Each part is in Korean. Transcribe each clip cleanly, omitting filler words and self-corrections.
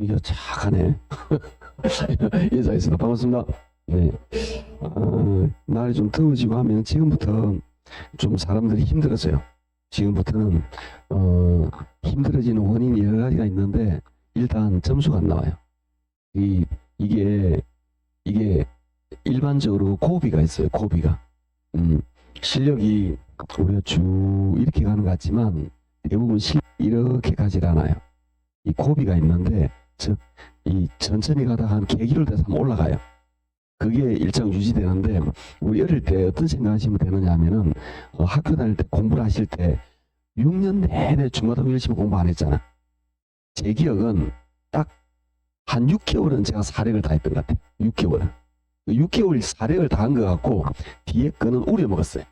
이게 착하네. 인사했습니다. 반갑습니다. 네. 날이 좀 더워지고 하면 지금부터 좀 사람들이 힘들어져요. 지금부터는 힘들어지는 원인이 여러 가지가 있는데 일단 점수가 안 나와요. 이게 일반적으로 고비가 있어요. 고비가. 실력이 우리가 쭉 이렇게 가는 것 같지만 대부분 이렇게 가질 않아요. 이 고비가 있는데 즉 이 천천히 가다가 한 계기를 돼서 한번 올라가요. 그게 일정 유지되는데 우리 어릴 때 어떤 생각하시면 되느냐 하면은 학교 다닐 때 공부를 하실 때 6년 내내 중고등부 열심히 공부 안 했잖아. 제 기억은 딱 한 6개월은 제가 사력을 다했던 것 같아요. 6개월은. 6개월 사력을 다한 것 같고 뒤에 거는 우려먹었어요.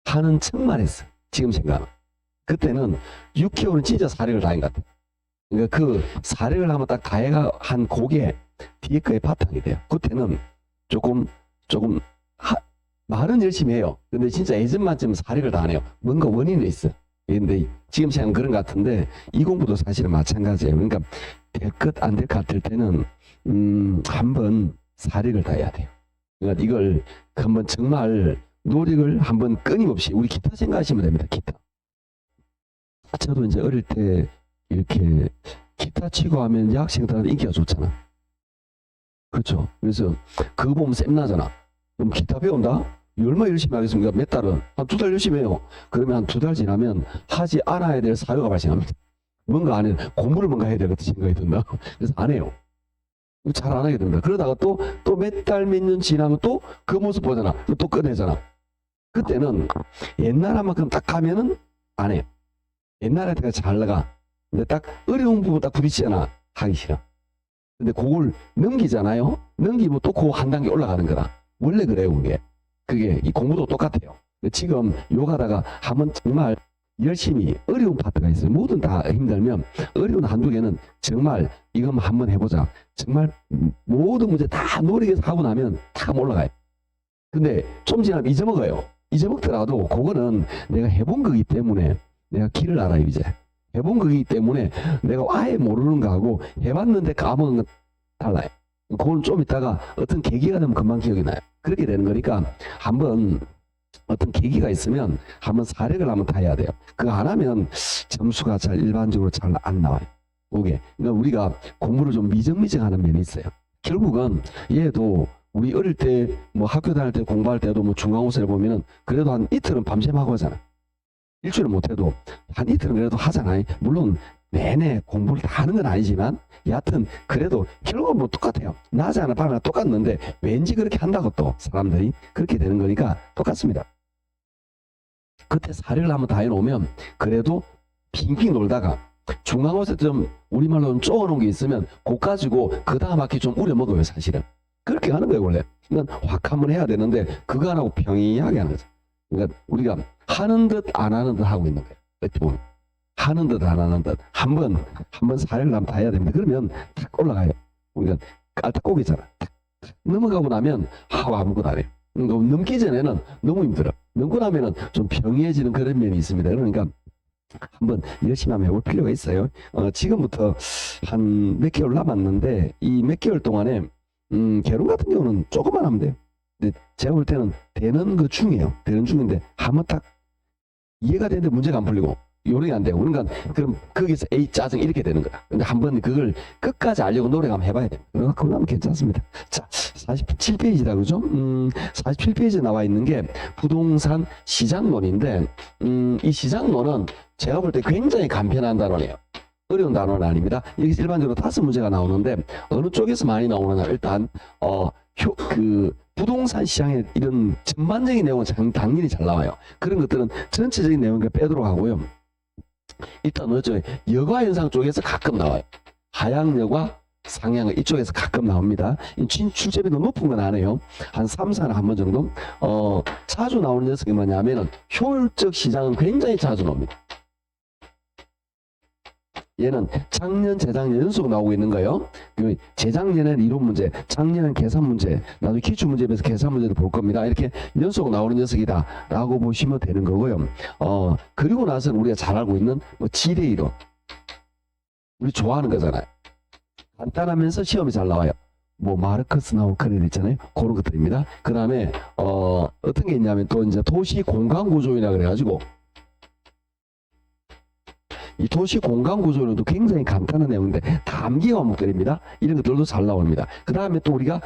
하는 척만 했어. 지금 생각하면. 그때는 6개월은 진짜 사력을 다한 것 같아요. 그러니까 그 사력을 한번 딱 다해가 한 그게 뒤에 거의 바탕이 돼요. 그때는 조금 말은 열심히 해요. 근데 진짜 예전만큼 사력을 다 안 해요. 뭔가 원인이 있어. 근데 지금 생각은 그런 것 같은데 이 공부도 사실은 마찬가지예요. 그러니까 될 것 안 될 것 같을 때는 한번 사력을 다해야 돼요. 그러니까 이걸 한번 정말 노력을 한번 끊임없이 우리 기타 생각하시면 됩니다. 기타. 저도 이제 어릴 때 이렇게 기타 치고 하면 여학생들한테 인기가 좋잖아. 그렇죠. 그래서 그거 보면 쌤나잖아. 그럼 기타 배운다? 얼마 열심히 하겠습니까? 몇 달은? 한 2달 열심히 해요. 그러면 한 2달 지나면 하지 않아야 될 사유가 발생합니다. 뭔가 안 해. 공부를 뭔가 해야 될 것 같은 생각이 든다. 그래서 안 해요. 잘 안 하게 됩니다. 그러다가 또 몇 달, 몇 년 지나면 또 그 모습 보잖아. 또 꺼내잖아. 그때는 옛날 한만큼 딱 가면은 안 해요. 옛날에 내가 잘 나가. 근데 딱 어려운 부분 딱 부딪히잖아. 하기 싫어. 근데 그걸 넘기잖아요. 넘기면 또 그 한 단계 올라가는 거다. 원래 그래요, 그게. 그게 이 공부도 똑같아요. 지금 요가다가 한번 정말 열심히 어려운 파트가 있어요. 뭐든 다 힘들면 어려운 한두 개는 정말 이거 한번 해보자. 정말 모든 문제 다 노력해서 하고 나면 다 올라가요. 근데 좀 지나면 잊어먹어요. 잊어먹더라도 그거는 내가 해본 거기 때문에 내가 길을 알아요, 이제. 해본 거기 때문에 내가 아예 모르는 거하고 해봤는데 까먹은 건 달라요. 그건 좀 있다가 어떤 계기가 되면 금방 기억이 나요. 그렇게 되는 거니까 한번 어떤 계기가 있으면 한번 사력을 한번 다해야 돼요. 그거 안 하면 점수가 잘 일반적으로 잘 안 나와요. 그게. 그러니까 우리가 공부를 좀 미적미적하는 면이 있어요. 결국은 얘도 우리 어릴 때 뭐 학교 다닐 때 공부할 때도 뭐 중간고사를 보면은 그래도 한 이틀은 밤샘 하고 하잖아. 일주일은 못해도 한 이틀은 그래도 하잖아요. 물론 내내 공부를 다 하는 건 아니지만 여하튼 그래도 결국은 뭐 똑같아요. 낮에 하나 밤에 하나 똑같는데 왠지 그렇게 한다고 또 사람들이 그렇게 되는 거니까 똑같습니다. 그때 사력을 한번 다 해놓으면 그래도 빙빙 놀다가 중간고사 좀 우리말로 좀 쪼어놓은 게 있으면 그거 가지고 그 다음 학기 좀 우려먹어요. 사실은 그렇게 하는 거예요. 원래 그러니까 확 한번 해야 되는데 그거 안 하고 평이하게 하는 거죠. 그러니까 우리가 하는 듯 안 하는 듯 하고 있는 거예요. 이렇게 보면 하는 듯 안 하는 듯 한번 사력을 한번 다 해야 됩니다. 그러면 탁 올라가요. 그러니까 깔딱고기잖아. 넘어가고 나면 하고 아무것도 안 해요. 넘기 전에는 너무 힘들어. 넘고 나면은 좀 병해지는 그런 면이 있습니다. 그러니까 한번 열심히 한번 해볼 필요가 있어요. 지금부터 한 몇 개월 남았는데 이 몇 개월 동안에 개론 같은 경우는 조금만 하면 돼요. 근데 제가 볼 때는 되는 거 중이에요. 되는 중인데 한번 딱 이해가 되는데 문제가 안 풀리고 요령이 안 되고 그러니까 그럼 거기서 에이 짜증 이렇게 되는 거야. 근데 한번 그걸 끝까지 알려고 노력 한번 해봐야 돼요. 그러면 괜찮습니다. 자, 47페이지다 그죠? 47페이지에 나와 있는 게 부동산 시장론인데 이 시장론은 제가 볼 때 굉장히 간편한 단어네요. 어려운 단어는 아닙니다. 여기서 일반적으로 5문제가 나오는데 어느 쪽에서 많이 나오느냐 일단 부동산 시장의 이런 전반적인 내용은 당연히 잘 나와요. 그런 것들은 전체적인 내용을 빼도록 하고요. 일단 어쩌 여가 현상 쪽에서 가끔 나와요. 하향여가, 상향 이쪽에서 가끔 나옵니다. 출제비도 높은 건 아니에요. 한 3, 4는 한 번 정도. 자주 나오는 녀석이 뭐냐면은 효율적 시장은 굉장히 자주 나옵니다. 얘는 작년, 재작년 연속 나오고 있는 거예요. 재작년에는 이론 문제, 작년에는 계산 문제, 나중에 기출 문제에 비해서 계산 문제도 볼 겁니다. 이렇게 연속 나오는 녀석이다 라고 보시면 되는 거고요. 그리고 나서는 우리가 잘 알고 있는 뭐 지뢰 이론. 우리 좋아하는 거잖아요. 간단하면서 시험이 잘 나와요. 뭐 마르크스 나오고 그런 거 있잖아요. 그런 것들입니다. 그 다음에 어떤 게 있냐면 또 이제 도시 공간 구조이라 그래가지고 이 도시 공간 구조는 또 굉장히 간단한 내용인데 다 암기 과목들입니다. 이런 것들도 잘 나옵니다. 그 다음에 또 우리가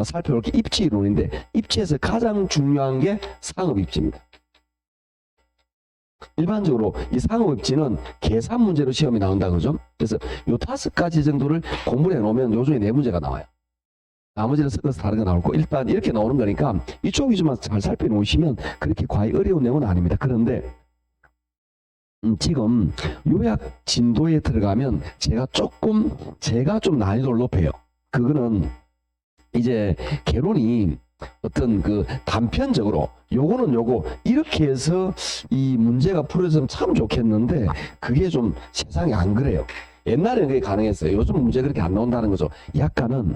살펴볼 게 입지 이론인데 입지에서 가장 중요한 게 상업 입지입니다. 일반적으로 이 상업 입지는 계산 문제로 시험이 나온다 그죠? 그래서 요 5가지 정도를 공부를 해놓으면 요 중에 4문제가 나와요. 나머지는 섞어서 다른 거 나올 거. 일단 이렇게 나오는 거니까 이쪽 위주만 잘 살펴놓으시면 그렇게 과히 어려운 내용은 아닙니다. 그런데 지금 요약 진도에 들어가면 제가 좀 난이도를 높여요. 그거는 이제 개론이 어떤 그 단편적으로 요거는 요거 이렇게 해서 이 문제가 풀어지면 참 좋겠는데 그게 좀 세상에 안 그래요. 옛날에는 그게 가능했어요. 요즘 문제 그렇게 안 나온다는 거죠. 약간은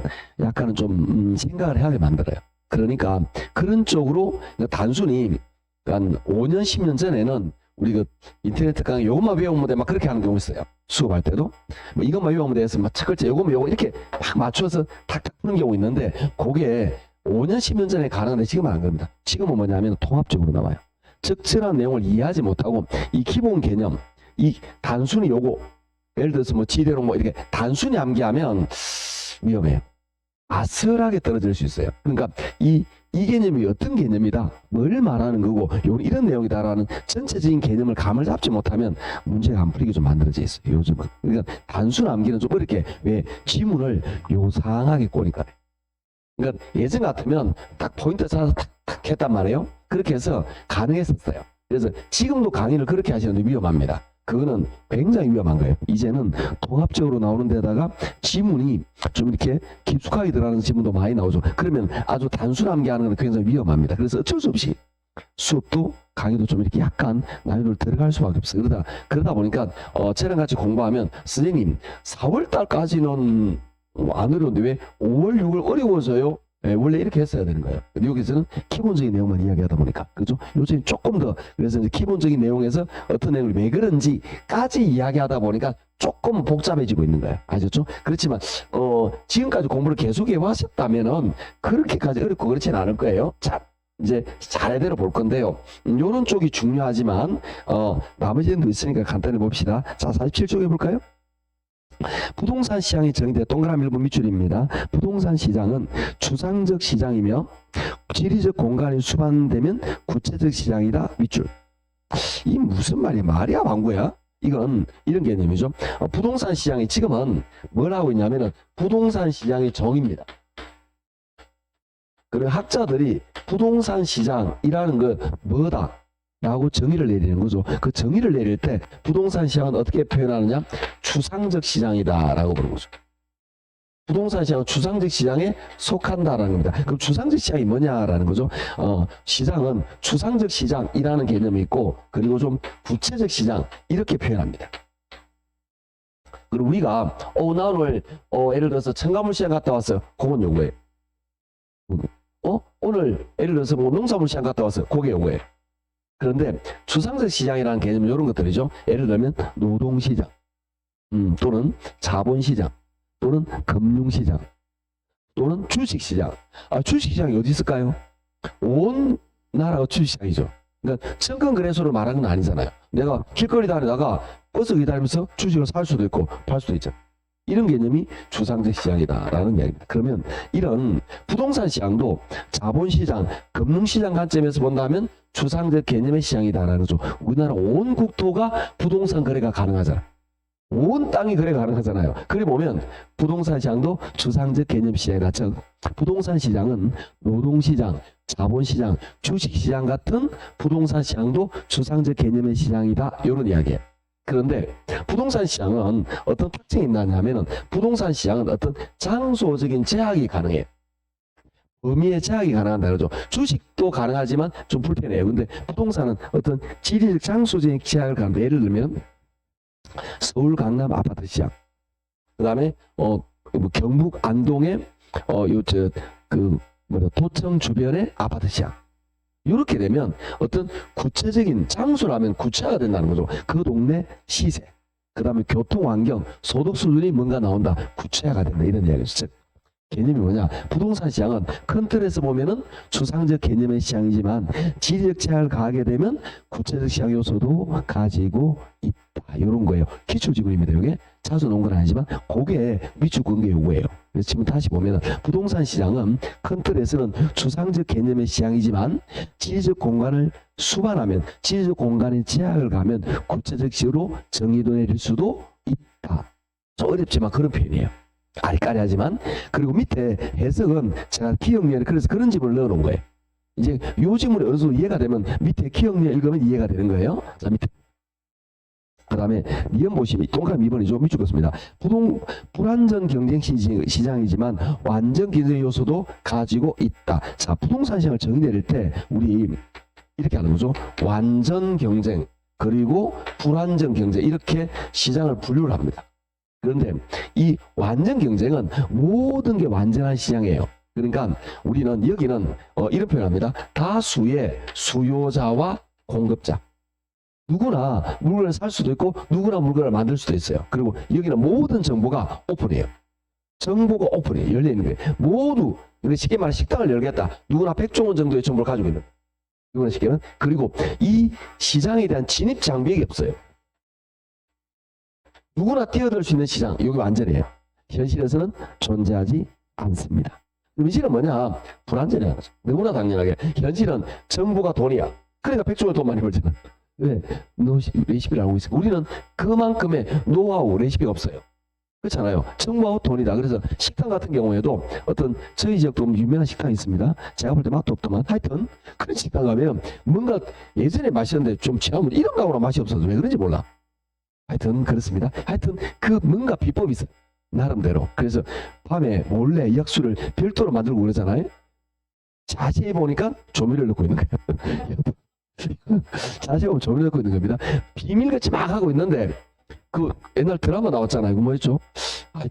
좀 생각을 하게 만들어요. 그러니까 그런 쪽으로 단순히 한 5년 10년 전에는 우리 그 인터넷 강의 요것만 외우면 돼 막 그렇게 하는 경우 있어요. 수업할 때도 뭐 이것만 외우면 돼서 막 첫 글자 요거 이렇게 막 맞춰서 탁탁 푸는 경우 있는데 그게 5년 10년 전에 가능한데 지금은 안 그럽니다. 지금은 뭐냐면 통합적으로 나와요. 적절한 내용을 이해하지 못하고 이 기본 개념 이 단순히 요거 예를 들어서 뭐 지대로 뭐 이렇게 단순히 암기하면 위험해요. 아슬하게 떨어질 수 있어요. 그러니까 이 개념이 어떤 개념이다, 뭘 말하는 거고 이런 내용이다라는 전체적인 개념을 감을 잡지 못하면 문제가 안 풀리게 좀 만들어져 있어요. 요즘은. 그러니까 단순 암기는 좀 어렵게 왜 지문을 요상하게 꼬니까. 그러니까 예전 같으면 딱 포인트 찾아서 탁탁 했단 말이에요. 그렇게 해서 가능했었어요. 그래서 지금도 강의를 그렇게 하시는데 위험합니다. 그거는 굉장히 위험한 거예요. 이제는 통합적으로 나오는 데다가 지문이 좀 이렇게 깊숙하게 들어가는 지문도 많이 나오죠. 그러면 아주 단순 암기하는 건 굉장히 위험합니다. 그래서 어쩔 수 없이 수업도 강의도 좀 이렇게 약간 난이도를 들어갈 수밖에 없어요. 그러다 보니까 저랑 같이 공부하면 선생님 4월 달까지는 안 어려운데 왜 5월 6월 어려워져요? 네, 원래 이렇게 했어야 되는 거예요. 여기서는 기본적인 내용만 이야기하다 보니까 그죠? 요즘 조금 더 그래서 이제 기본적인 내용에서 어떤 내용을 왜 그런지까지 이야기하다 보니까 조금 복잡해지고 있는 거예요. 아셨죠? 그렇지만 지금까지 공부를 계속해 왔었다면은 그렇게까지 어렵고 그렇지는 않을 거예요. 자, 이제 차례대로 볼 건데요. 요런 쪽이 중요하지만 나머지는 있으니까 간단히 봅시다. 자, 47쪽 해볼까요? 부동산 시장이 정의된 동그라미 1번 밑줄입니다. 부동산 시장은 추상적 시장이며 지리적 공간이 수반되면 구체적 시장이다. 밑줄. 이 무슨 말이야? 말이야 방구야? 이건 이런 개념이죠. 부동산 시장이 지금은 뭘 하고 있냐면은 부동산 시장의 정의입니다. 그리고 학자들이 부동산 시장이라는 거 뭐다? 라고 정의를 내리는 거죠. 그 정의를 내릴 때 부동산 시장은 어떻게 표현하느냐? 추상적 시장이다 라고 부르는 거죠. 부동산 시장은 추상적 시장에 속한다라는 겁니다. 그럼 추상적 시장이 뭐냐라는 거죠. 시장은 추상적 시장이라는 개념이 있고 그리고 좀 구체적 시장 이렇게 표현합니다. 그리고 우리가 나 오늘 예를 들어서 첨가물 시장 갔다 왔어요. 그건 요거예요. 오늘 예를 들어서 뭐 농산물 시장 갔다 왔어요. 그게 요거예요. 그런데 추상적 시장이라는 개념은 이런 것들이죠. 예를 들면 노동시장 또는 자본시장 또는 금융시장 또는 주식시장. 주식시장이 어디 있을까요? 온 나라가 주식시장이죠. 그러니까 증권거래소를 말하는 건 아니잖아요. 내가 길거리 다니다가 버스 기다리면서 주식을 살 수도 있고 팔 수도 있죠. 이런 개념이 추상적 시장이다라는 이야기입니다. 그러면 이런 부동산 시장도 자본시장, 금융시장 관점에서 본다면 추상적 개념의 시장이다라는 거죠. 우리나라 온 국토가 부동산 거래가 가능하잖아. 온 땅이 거래가 가능하잖아요. 그래 보면 부동산 시장도 추상적 개념 시장이다. 즉 부동산 시장은 노동시장, 자본시장, 주식시장 같은 부동산 시장도 추상적 개념의 시장이다. 이런 이야기예요. 그런데 부동산 시장은 어떤 특징이 있느냐면은 부동산 시장은 어떤 장소적인 제약이 가능해요. 범위의 제약이 가능한다 그러죠. 주식도 가능하지만 좀 불편해요. 근데 부동산은 어떤 지리적 장소적인 제약을 가능합니다. 예를 들면 서울 강남 아파트 시장, 그 다음에 뭐 경북 안동의 도청 주변의 아파트 시장. 이렇게 되면 어떤 구체적인 장소라면 구체화가 된다는 거죠. 그 동네 시세, 그 다음에 교통 환경, 소득 수준이 뭔가 나온다. 구체화가 된다. 이런 이야기죠. 즉, 개념이 뭐냐? 부동산 시장은 큰 틀에서 보면은 추상적 개념의 시장이지만 지리적 제약을 가하게 되면 구체적 시장 요소도 가지고 있다. 이런 거예요. 기출지문입니다. 이게 자주 나온 건 아니지만 그게 위축관계 요구예요. 그래서 지금 다시 보면은 부동산 시장은 큰 틀에서는 추상적 개념의 시장이지만 지리적 공간을 수반하면 지리적 공간의 제약을 가면 구체적 시로 정의도 내릴 수도 있다. 좀 어렵지만 그런 표현이에요. 아리까리하지만. 그리고 밑에 해석은 제가 기억력에 그래서 그런 지문을 넣어놓은 거예요. 이제 요 지문이 어느 정도 이해가 되면 밑에 기억력 읽으면 이해가 되는 거예요. 자, 밑에 그 다음에 니은 보시면 동그라미 2번이죠. 밑줄었습니다. 불완전 경쟁 시장이지만 완전 경쟁 요소도 가지고 있다. 자, 부동산 시장을 정의 내릴 때 우리 이렇게 하는 거죠. 완전 경쟁 그리고 불완전 경쟁 이렇게 시장을 분류를 합니다. 그런데 이 완전 경쟁은 모든 게 완전한 시장이에요. 그러니까 우리는 여기는 이런 표현합니다. 다수의 수요자와 공급자. 누구나 물건을 살 수도 있고 누구나 물건을 만들 수도 있어요. 그리고 여기는 모든 정보가 오픈이에요. 정보가 오픈이에요. 열려 있는 거예요. 모두 쉽게 말해 식당을 열겠다. 누구나 100종원 정도의 정보를 가지고 있는. 누구나 쉽게는. 그리고 이 시장에 대한 진입 장벽이 없어요. 누구나 뛰어들 수 있는 시장, 여기 완전해요. 현실에서는 존재하지 않습니다. 현실은 뭐냐? 불완전해요. 너무나 당연하게. 현실은 정보가 돈이야. 그러니까 100조가 돈 많이 벌잖아. 왜? 레시피를 알고 있으니까. 우리는 그만큼의 노하우, 레시피가 없어요. 그렇잖아요. 정보하고 돈이다. 그래서 식당 같은 경우에도 어떤 저희 지역도 유명한 식당이 있습니다. 제가 볼 때 맛도 없더만. 하여튼 그런 식당 가면 뭔가 예전에 맛이었는데 좀 지나면 이런 가구나 맛이 없어서 왜 그런지 몰라. 하여튼 그렇습니다. 하여튼 그 뭔가 비법이 있어요. 나름대로. 그래서 밤에 몰래 약수를 별도로 만들고 그러잖아요. 자세히 보니까 조미료를 넣고 있는 거예요. 자세히 보면 조미료 넣고 있는 겁니다. 비밀같이 막 하고 있는데 그 옛날 드라마 나왔잖아요. 그 뭐였죠?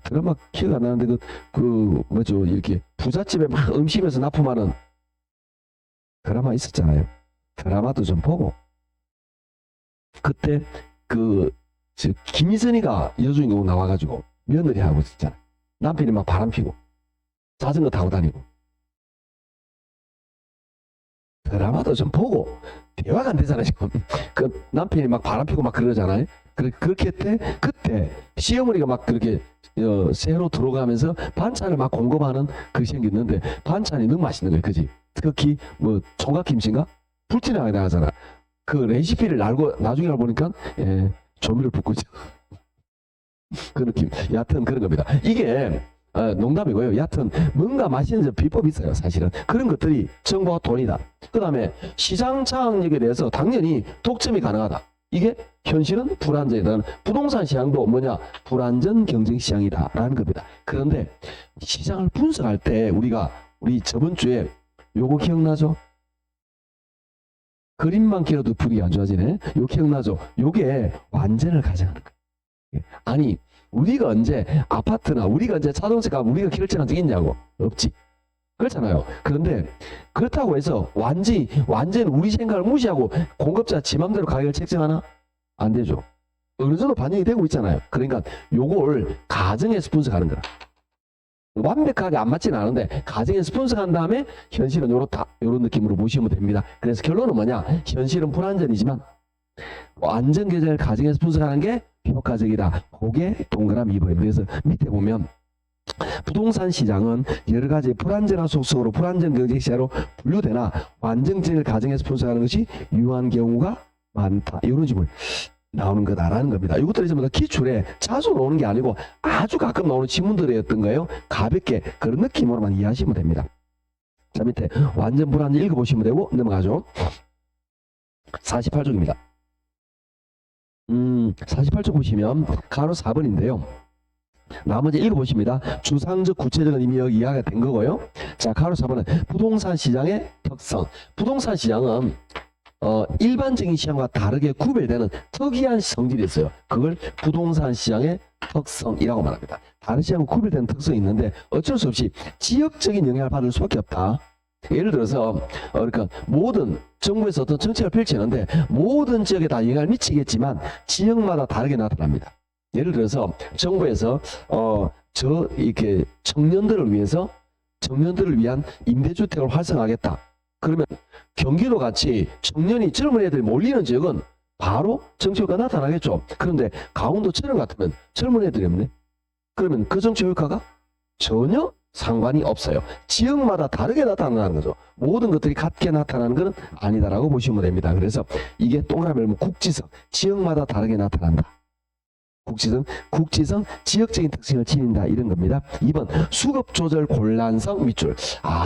드라마 기억 안 나는데 그 뭐죠? 이렇게 부잣집에 막 음식에서 납품하는 드라마 있었잖아요. 드라마도 좀 보고 그때 김희선이가 여주인공 나와가지고 며느리 하고 있었잖아. 남편이 막 바람 피고 자전거 타고 다니고. 드라마도 좀 보고 대화가 안 되잖아요. 지금 그 남편이 막 바람 피고 막 그러잖아요. 그렇게 그때 시어머니가 막 그렇게 새로 들어가면서 반찬을 막 공급하는 그게 생겼는데 반찬이 너무 맛있는 거예요. 그지? 특히 뭐 총각김치인가 불티나게 나가잖아. 그 레시피를 알고 나중에 알아보니까 조미료를 붓고 있죠. 그 느낌. 여하튼 그런 겁니다. 이게 농담이고요. 여하튼 뭔가 맛있는 비법이 있어요. 사실은 그런 것들이 정보와 돈이다. 그 다음에 시장 장악력에 대해서 당연히 독점이 가능하다. 이게 현실은 불안전이다. 부동산 시장도 뭐냐? 불안전 경쟁 시장이다 라는 겁니다. 그런데 시장을 분석할 때 우리 저번 주에 요거 기억나죠? 그림만 길어도 분위기 안 좋아지네. 요 기억나죠? 요게 완전을 가정하는 거예요. 아니 우리가 언제 아파트나 우리가 언제 자동차 가면 우리가 결정한 적 있냐고. 없지. 그렇잖아요. 그런데 그렇다고 해서 완전히 우리 생각을 무시하고 공급자 지 맘대로 가격을 책정하나? 안 되죠. 어느 정도 반영이 되고 있잖아요. 그러니까 요걸 가정에서 분석하는 거라. 완벽하게 안 맞지는 않은데 가정에서 분석한 다음에 현실은 요렇다. 요런 느낌으로 보시면 됩니다. 그래서 결론은 뭐냐? 현실은 불안전이지만 안전 계좌를 가정에서 분석하는 게 효과적이다. 그게 동그라미 2번입니다. 그래서 밑에 보면 부동산 시장은 여러 가지 불안전한 속성으로 불안전 경쟁 시장으로 분류되나 완전성을 가정에서 분석하는 것이 유효한 경우가 많다. 이런 질문 나오는 거다라는 겁니다. 이것들이 전부 다 기출에 자주 나오는 게 아니고 아주 가끔 나오는 질문들이었던 거예요. 가볍게 그런 느낌으로만 이해하시면 됩니다. 자, 밑에 완전 불안전 읽어보시면 되고 넘어가죠. 48쪽입니다. 48쪽 보시면 가로 4번인데요. 나머지 읽어보십니다. 주상적 구체적인 이미 여기 이해가 된 거고요. 자, 가로 4번은 부동산 시장의 특성. 부동산 시장은 일반적인 시장과 다르게 구별되는 특이한 성질이 있어요. 그걸 부동산 시장의 특성이라고 말합니다. 다른 시장과 구별되는 특성이 있는데 어쩔 수 없이 지역적인 영향을 받을 수밖에 없다. 예를 들어서 그러니까 모든 정부에서 어떤 정책을 펼치는데 모든 지역에 다 영향을 미치겠지만 지역마다 다르게 나타납니다. 예를 들어서 정부에서 이렇게 청년들을 위한 임대주택을 활성화하겠다. 그러면 경기도 같이 청년이 젊은 애들이 몰리는 지역은 바로 정치 효과가 나타나겠죠. 그런데 강원도처럼 같으면 젊은 애들이 없네. 그러면 그 정치 효과가 전혀 상관이 없어요. 지역마다 다르게 나타나는 거죠. 모든 것들이 같게 나타나는 것은 아니다라고 보시면 됩니다. 그래서 이게 동그라미 열면 국지성, 지역마다 다르게 나타난다. 국지성, 지역적인 특징을 지닌다 이런 겁니다. 2번 수급 조절 곤란성 밑줄.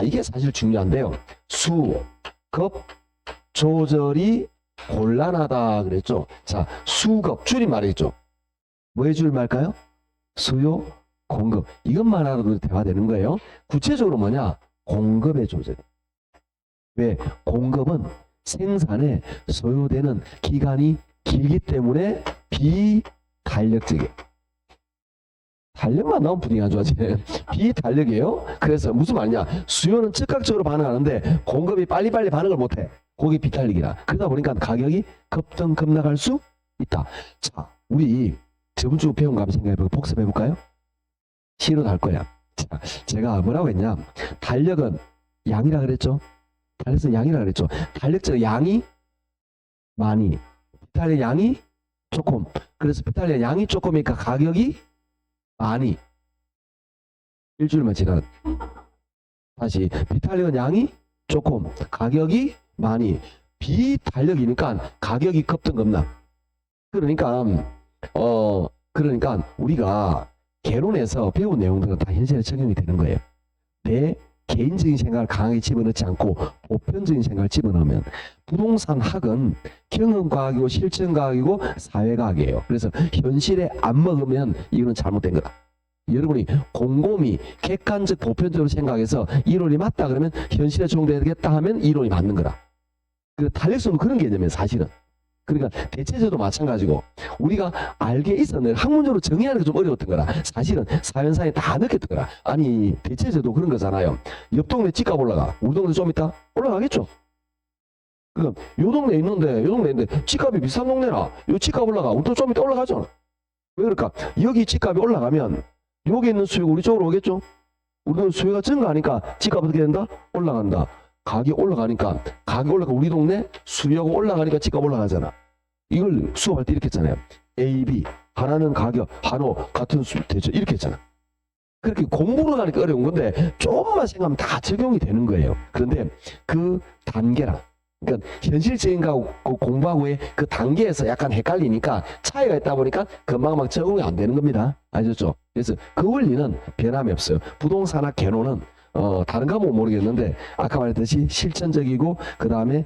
이게 사실 중요한데요. 수급 조절이 곤란하다 그랬죠. 자, 수급 줄임말이죠. 뭐의 줄임말일까요? 수요, 공급. 이것만 알아도 대화되는 거예요. 구체적으로 뭐냐? 공급의 조절. 왜? 공급은 생산에 소요되는 기간이 길기 때문에 비탄력적이에요. 탄력만 나오면 분위기 안 좋아지. 비탄력이에요. 그래서 무슨 말이냐? 수요는 즉각적으로 반응하는데 공급이 빨리빨리 반응을 못해. 그게 비탄력이라. 그러다 보니까 가격이 급등급락할 수 있다. 자, 우리 저번 주 배운 거 한번 생각해보고 복습해볼까요? 시로 할 거야. 자, 제가 뭐라고 했냐? 탄력은 양이라 그랬죠? 탄력은 양이라 그랬죠? 탄력적 양이 많이, 비탄력 양이 조금. 그래서 비탄력 양이 조금이니까 가격이 많이. 일주일만 지나. 다시 비탄력은 양이 조금, 가격이 많이. 비탄력이니까 가격이 급등급락. 그러니까 우리가 개론에서 배운 내용들은 다 현실에 적용이 되는 거예요. 내 개인적인 생각을 강하게 집어넣지 않고 보편적인 생각을 집어넣으면 부동산 학은 경험과학이고 실천과학이고 사회과학이에요. 그래서 현실에 안 먹으면 이거는 잘못된 거다. 여러분이 곰곰이 객관적 보편적으로 생각해서 이론이 맞다 그러면 현실에 적용되겠다 하면 이론이 맞는 거다. 그 탄력성도 그런 개념이에요, 사실은. 그러니까 대체제도 마찬가지고 우리가 알게 있었는데 학문적으로 정의하는 게 좀 어려웠던 거라. 사실은 사연상에 다 느꼈던 거라. 아니 대체제도 그런 거잖아요. 옆 동네 집값 올라가. 우리 동네 좀 있다 올라가겠죠. 그러니까 요 동네에 있는데 집값이 비싼 동네라. 요 집값 올라가. 우리도 좀 이따 올라가죠. 왜 그럴까? 여기 집값이 올라가면 여기 있는 수요가 우리 쪽으로 오겠죠. 우리도 수요가 증가하니까 집값 어떻게 된다? 올라간다. 가격이 올라가니까 우리 동네 수요가 올라가니까 집값 올라가잖아. 이걸 수업할 때 이렇게 했잖아요. A, B 하나는 가격, 한호 같은 수 되죠. 이렇게 했잖아. 그렇게 공부를 하니까 어려운 건데 조금만 생각하면 다 적용이 되는 거예요. 그런데 그 단계랑 그러니까 현실적인 거하고 공부하고의 그 단계에서 약간 헷갈리니까 차이가 있다 보니까 금방 적응이 안 되는 겁니다. 아셨죠? 그래서 그 원리는 변함이 없어요. 부동산학 개론은 다른 과목은 모르겠는데 아까 말했듯이 실천적이고 그 다음에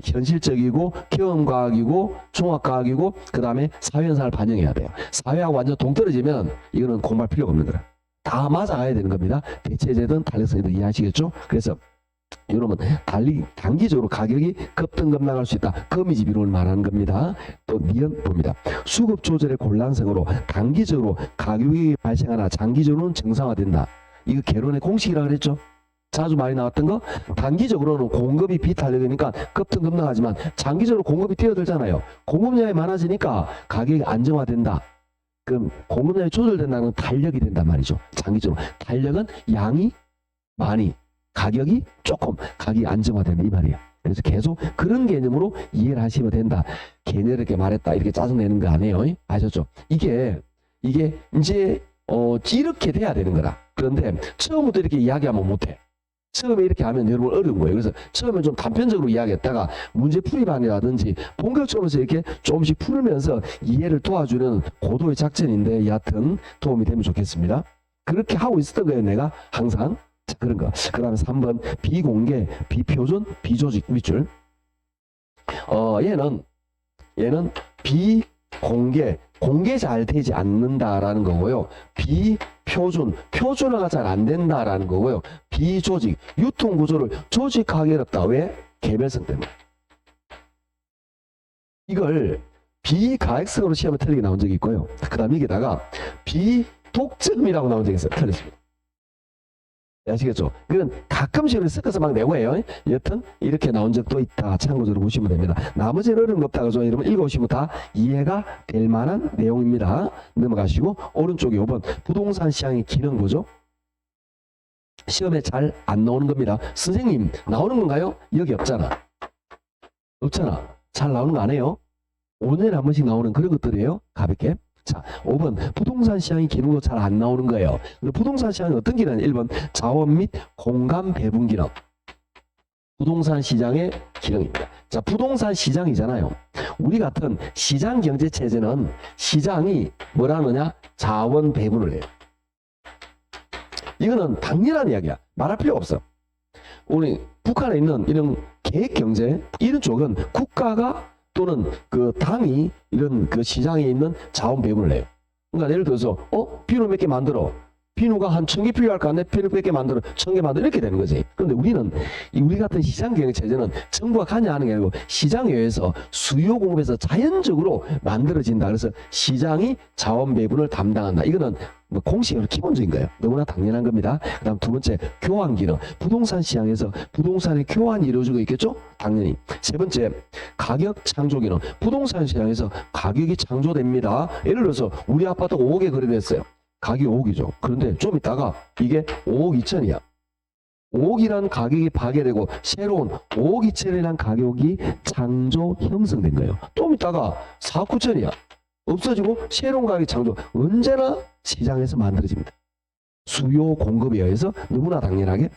현실적이고 경험과학이고 종합과학이고 그 다음에 사회현상을 반영해야 돼요. 사회하고 완전 동떨어지면 이거는 공부할 필요가 없는 거라. 다 맞아가야 되는 겁니다. 대체제든 탄력성이든 이해하시겠죠? 그래서 여러분 단기적으로 가격이 급등급락할 수 있다. 거미집 이론을 말하는 겁니다. 또 니은 봅니다. 수급 조절의 곤란성으로 단기적으로 가격이 발생하나 장기적으로는 정상화된다. 이거 개론의 공식이라고 그랬죠. 자주 많이 나왔던 거. 단기적으로는 공급이 비탄력이니까 급등급락하지만 장기적으로 공급이 뛰어들잖아요. 공급량이 많아지니까 가격이 안정화된다. 그럼 공급량이 조절된다는 건 탄력이 된단 말이죠. 장기적으로. 탄력은 양이 많이, 가격이 조금, 가격이 안정화된다 이 말이에요. 그래서 계속 그런 개념으로 이해를 하시면 된다. 개념이렇게 말했다 이렇게 짜증내는 거 아니에요. 아셨죠? 이게 이제 이렇게 돼야 되는 거라. 그런데 처음부터 이렇게 이야기하면 못해. 처음에 이렇게 하면 여러분 어려운 거예요. 그래서 처음에 좀 단편적으로 이야기했다가 문제 풀이반이라든지 본격적으로 이렇게 조금씩 풀으면서 이해를 도와주는 고도의 작전인데 여하튼 도움이 되면 좋겠습니다. 그렇게 하고 있었던 거예요. 내가 항상. 자, 그런 거. 그 다음에 3번 비공개, 비표준, 비조직 밑줄. 얘는 비공개, 공개 잘 되지 않는다라는 거고요. 비표준, 표준화가 잘 안 된다라는 거고요. 비조직, 유통구조를 조직하기 어렵다. 왜? 개별성 때문에. 이걸 비가액성으로 시험에 틀리게 나온 적이 있고요. 그 다음 여기다가 비독점이라고 나온 적이 있어요. 틀렸습니다. 아시겠죠? 그건 가끔씩은 섞어서 막 내고 해요. 여튼 이렇게 나온 적도 있다. 참고적으로 보시면 됩니다. 나머지는 어려운 거 없다가 좀 여러분 읽어보시면 다 이해가 될 만한 내용입니다. 넘어가시고 오른쪽에 5번 부동산 시장의 기능 보죠. 시험에 잘 안 나오는 겁니다. 선생님 나오는 건가요? 여기 없잖아. 없잖아. 잘 나오는 거 아니에요? 5년에 한 번씩 나오는 그런 것들이에요. 가볍게. 자, 5번 부동산 시장의 기능도 잘 안 나오는 거예요. 부동산 시장은 어떤 기능? 1번 자원 및 공간 배분 기능. 부동산 시장의 기능입니다. 자, 부동산 시장이잖아요. 우리 같은 시장 경제 체제는 시장이 뭐라느냐? 자원 배분을 해요. 이거는 당연한 이야기야. 말할 필요가 없어. 우리 북한에 있는 이런 계획 경제 이런 쪽은 국가가 또는 그 당이 이런 그 시장에 있는 자원 배분을 해요. 그러니까 예를 들어서 비누 몇 개 만들어. 비누가 한 1000개 필요할 거 아니야. 비누 몇 개 만들어. 1000개 만들어. 이렇게 되는 거지. 그런데 우리는 우리 같은 시장 경영 체제는 정부가 관여하는 게 아니고 시장에 의해서 수요 공급에서 자연적으로 만들어진다. 그래서 시장이 자원 배분을 담당한다. 이거는 뭐 공식으로 기본적인 거예요. 너무나 당연한 겁니다. 그 다음 두 번째 교환 기능. 부동산 시장에서 부동산의 교환이 이루어지고 있겠죠? 당연히. 세 번째 가격 창조 기능. 부동산 시장에서 가격이 창조됩니다. 예를 들어서 우리 아파트가 5억에 거래됐어요. 가격이 5억이죠. 그런데 좀 있다가 이게 5억 2천이야. 5억이라는 가격이 파괴되고 새로운 5억 2천이라는 가격이 창조 형성된 거예요. 좀 있다가 4억 9천이야. 없어지고 새로운 가격이 창조. 언제나 시장에서 만들어집니다. 수요 공급에 의해서 너무나 당연하게.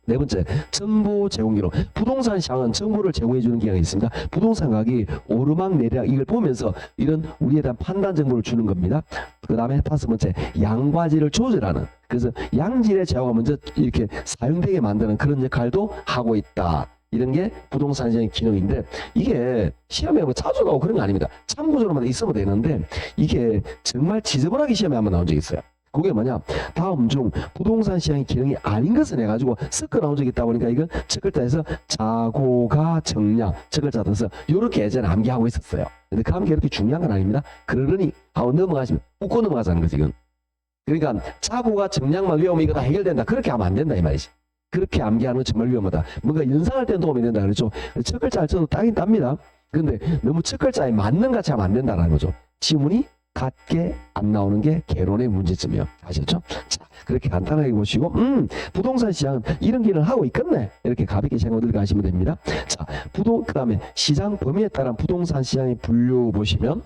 네 번째, 정보 제공 기능. 부동산 시장은 정보를 제공해 주는 기능이 있습니다. 부동산 가격이 오르막 내리락 이걸 보면서 이런 우리에 대한 판단 정보를 주는 겁니다. 그 다음에 다섯 번째, 양과질을 조절하는. 그래서 양질의 재화가 먼저 이렇게 사용되게 만드는 그런 역할도 하고 있다. 이런 게 부동산 시장의 기능인데 이게 시험에 뭐 자주 나오고 그런 거 아닙니다. 참고적으로만 있으면 되는데 이게 정말 지저분하게 시험에 한번 나온 적이 있어요. 그게 뭐냐? 다음 중 부동산 시장의 기능이 아닌 것을 해가지고 섞어 나온 적이 있다 보니까 이건 첫 글자에서 자고가 정량 첫 글자 떠서 이렇게 예전에 암기하고 있었어요. 근데 그 암기 이렇게 중요한 건 아닙니다. 그러니 하고 넘어가시면 웃고 넘어가자는 거지 이건. 그러니까 자고가 정량만 외우면 이거 다 해결된다. 그렇게 하면 안 된다 이 말이지. 그렇게 암기하는 건 정말 위험하다. 뭔가 연상할 때는 도움이 된다 그랬죠. 첫 글자 할 때도 따긴 땁니다. 근데 너무 첫 글자에 맞는 같이 하면 안 된다는 거죠. 지문이 같게 안 나오는 게 개론의 문제점이에요. 아셨죠? 자, 그렇게 간단하게 보시고 부동산 시장은 이런 기능을 하고 있겠네. 이렇게 가볍게 생각을 가시면 됩니다. 자, 그 다음에 시장 범위에 따른 부동산 시장의 분류 보시면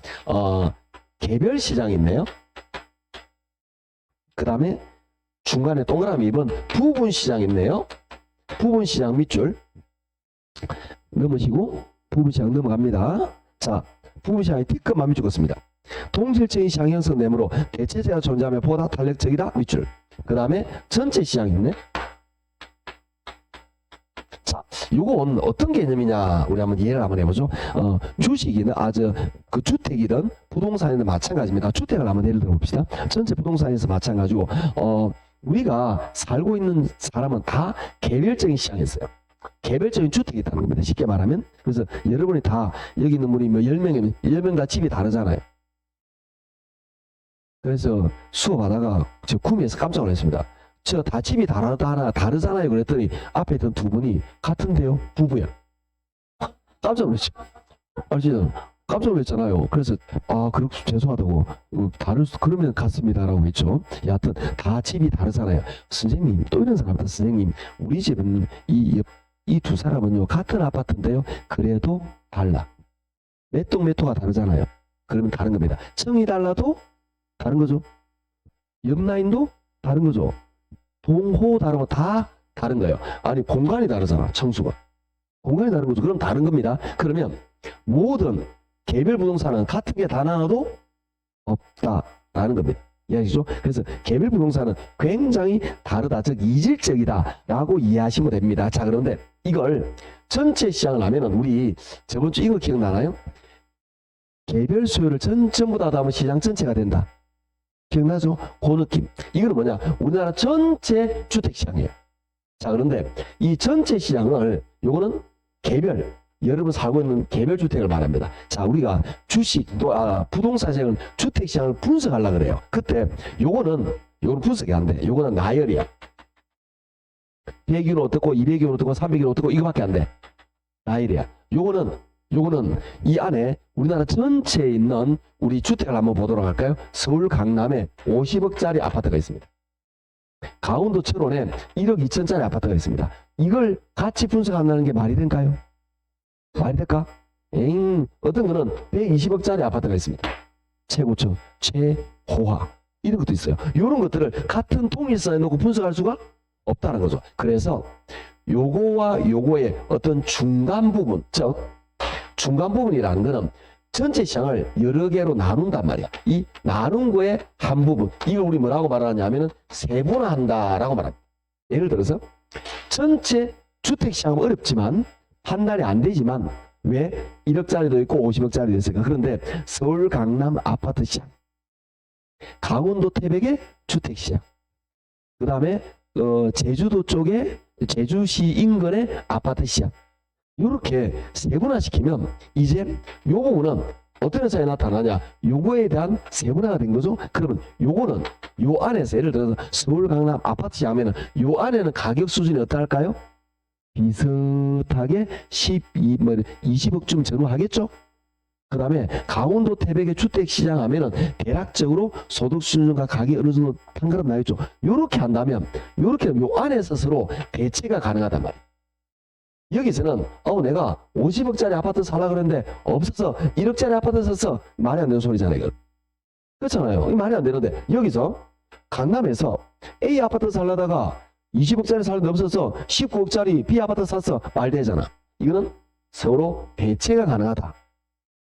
개별 시장이 있네요. 그 다음에 중간에 동그라미 2번 부분 시장 있네요. 부분 시장 밑줄 넘으시고 부분 시장 넘어갑니다. 자, 부분 시장에 T급만 밑줄 긋습니다. 동질적인 시장 형성 내므로 대체제가 존재하면 보다 탄력적이다 밑줄. 그 다음에 전체 시장이 있네. 자, 요건 어떤 개념이냐 우리 한번 이해를 한번 해보죠. 주식이든 그 주택이든 부동산이든 마찬가지입니다. 주택을 한번 예를 들어 봅시다. 전체 부동산에서 마찬가지고 우리가 살고 있는 사람은 다 개별적인 시장에 있어요. 개별적인 주택이 있다는 겁니다. 쉽게 말하면. 그래서 여러분이 다 여기 있는 분이 뭐 10명이면 10명 다 집이 다르잖아요. 그래서 수업하다가 저 구미에서 깜짝 놀랐습니다. 저 다 집이 다르잖아요. 그랬더니 앞에 있던 두 분이 같은데요? 부부야. 깜짝 놀랐죠. 알죠? 깜짝 놀랐잖아요. 그래서 그렇고 죄송하다고 그러면 같습니다라고 했죠. 여하튼 다 집이 다르잖아요. 선생님 또 이런 사람들 선생님 우리 집은 이 두 사람은요 같은 아파트인데요. 그래도 달라. 몇 동 몇 호가 다르잖아요. 그러면 다른 겁니다. 층이 달라도 다른 거죠. 옆 라인도 다른 거죠. 동호 다른 거 다 다른 거예요. 아니 공간이 다르잖아. 청수가. 공간이 다른 거죠. 그럼 다른 겁니다. 그러면 모든 개별 부동산은 같은 게 단 하나도 없다라는 겁니다. 이해하시죠? 그래서 개별 부동산은 굉장히 다르다. 즉 이질적이다 라고 이해하시면 됩니다. 자, 그런데 이걸 전체 시장을 하면은 우리 저번 주 이거 기억나나요? 개별 수요를 전부 다 담은 시장 전체가 된다. 기억나죠? 그 느낌. 이거는 뭐냐? 우리나라 전체 주택시장이에요. 자, 그런데 이 전체 시장을 요거는 개별, 여러분 살고 있는 개별 주택을 말합니다. 자, 우리가 주식 또 부동산 시장은 주택 시장을 분석하려고 그래요. 그때 요거는 분석이 안 돼. 요거는 나열이야. 100이면 어떻고 200이면 어떻고 300이면 어떻고 이거밖에 안 돼. 라일이야. 요거는 이 안에 우리나라 전체에 있는 우리 주택을 한번 보도록 할까요? 서울 강남에 50억짜리 아파트가 있습니다. 강원도 철원에 1억 2천짜리 아파트가 있습니다. 이걸 같이 분석한다는 게 말이 될까요? 말이 될까? 어떤 거는 120억짜리 아파트가 있습니다. 최고층, 최호화 이런 것도 있어요. 이런 것들을 같은 통일선에 놓고 분석할 수가 없다는 거죠. 그래서 요거와 요거의 어떤 중간 부분, 즉 중간 부분이라는 거는 전체 시장을 여러 개로 나눈단 말이야. 이 나눈 거의 한 부분, 이걸 우리 뭐라고 말하냐면은 세분화한다라고 말합니다. 예를 들어서 전체 주택 시장은 어렵지만 판단이 안 되지만 왜 1억짜리도 있고 50억짜리도 있을까? 그런데 서울 강남 아파트 시장, 강원도 태백의 주택 시장, 그 다음에 제주도 쪽에 제주시 인근의 아파트 시장, 이렇게 세분화시키면 이제 요 부분은 어떤 현상이 나타나냐, 요거에 대한 세분화가 된 거죠. 그러면 요거는 요 안에서 예를 들어서 서울 강남 아파트 시장하면은 요 안에는 가격 수준이 어떨까요? 비슷하게 20억쯤 전후하겠죠. 그 다음에 강원도 태백의 주택시장 하면은 대략적으로 소득 수준과 가격이 어느 정도 한 그릇 나겠죠. 요렇게 한다면 요렇게 요 안에서 서로 대체가 가능하단 말이에요. 여기서는 내가 50억짜리 아파트 살라 그랬는데 없어서 1억짜리 아파트 샀어. 말이 안 되는 소리잖아요. 이거. 그렇잖아요. 이 말이 안 되는데 여기서 강남에서 A 아파트 살려다가 20억짜리 살는데 없어서 19억짜리 B 아파트 샀어. 말 되잖아. 이거는 서로 대체가 가능하다.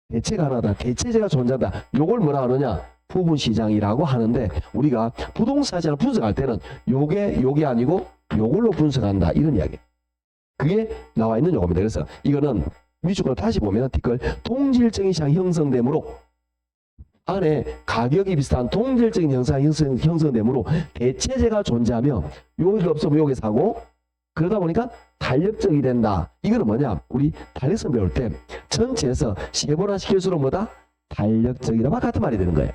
대체가 가능하다. 대체제가 존재한다. 요걸 뭐라 하느냐? 부분시장이라고 하는데 우리가 부동산 시장을 분석할 때는 요게 아니고 요걸로 분석한다. 이런 이야기예요. 그게 나와 있는 요겁니다. 그래서 이거는 위쪽으로 다시 보면 티끌 동질적인 시장 형성되므로 안에 가격이 비슷한 동질적인 현상이 형성되므로 대체제가 존재하며 요게 없으면 요게 사고 그러다 보니까 탄력적이 된다. 이거는 뭐냐? 우리 탄력성 배울 때 전체에서 세분화시킬수록 뭐다? 탄력적이다. 같은 말이 되는 거예요.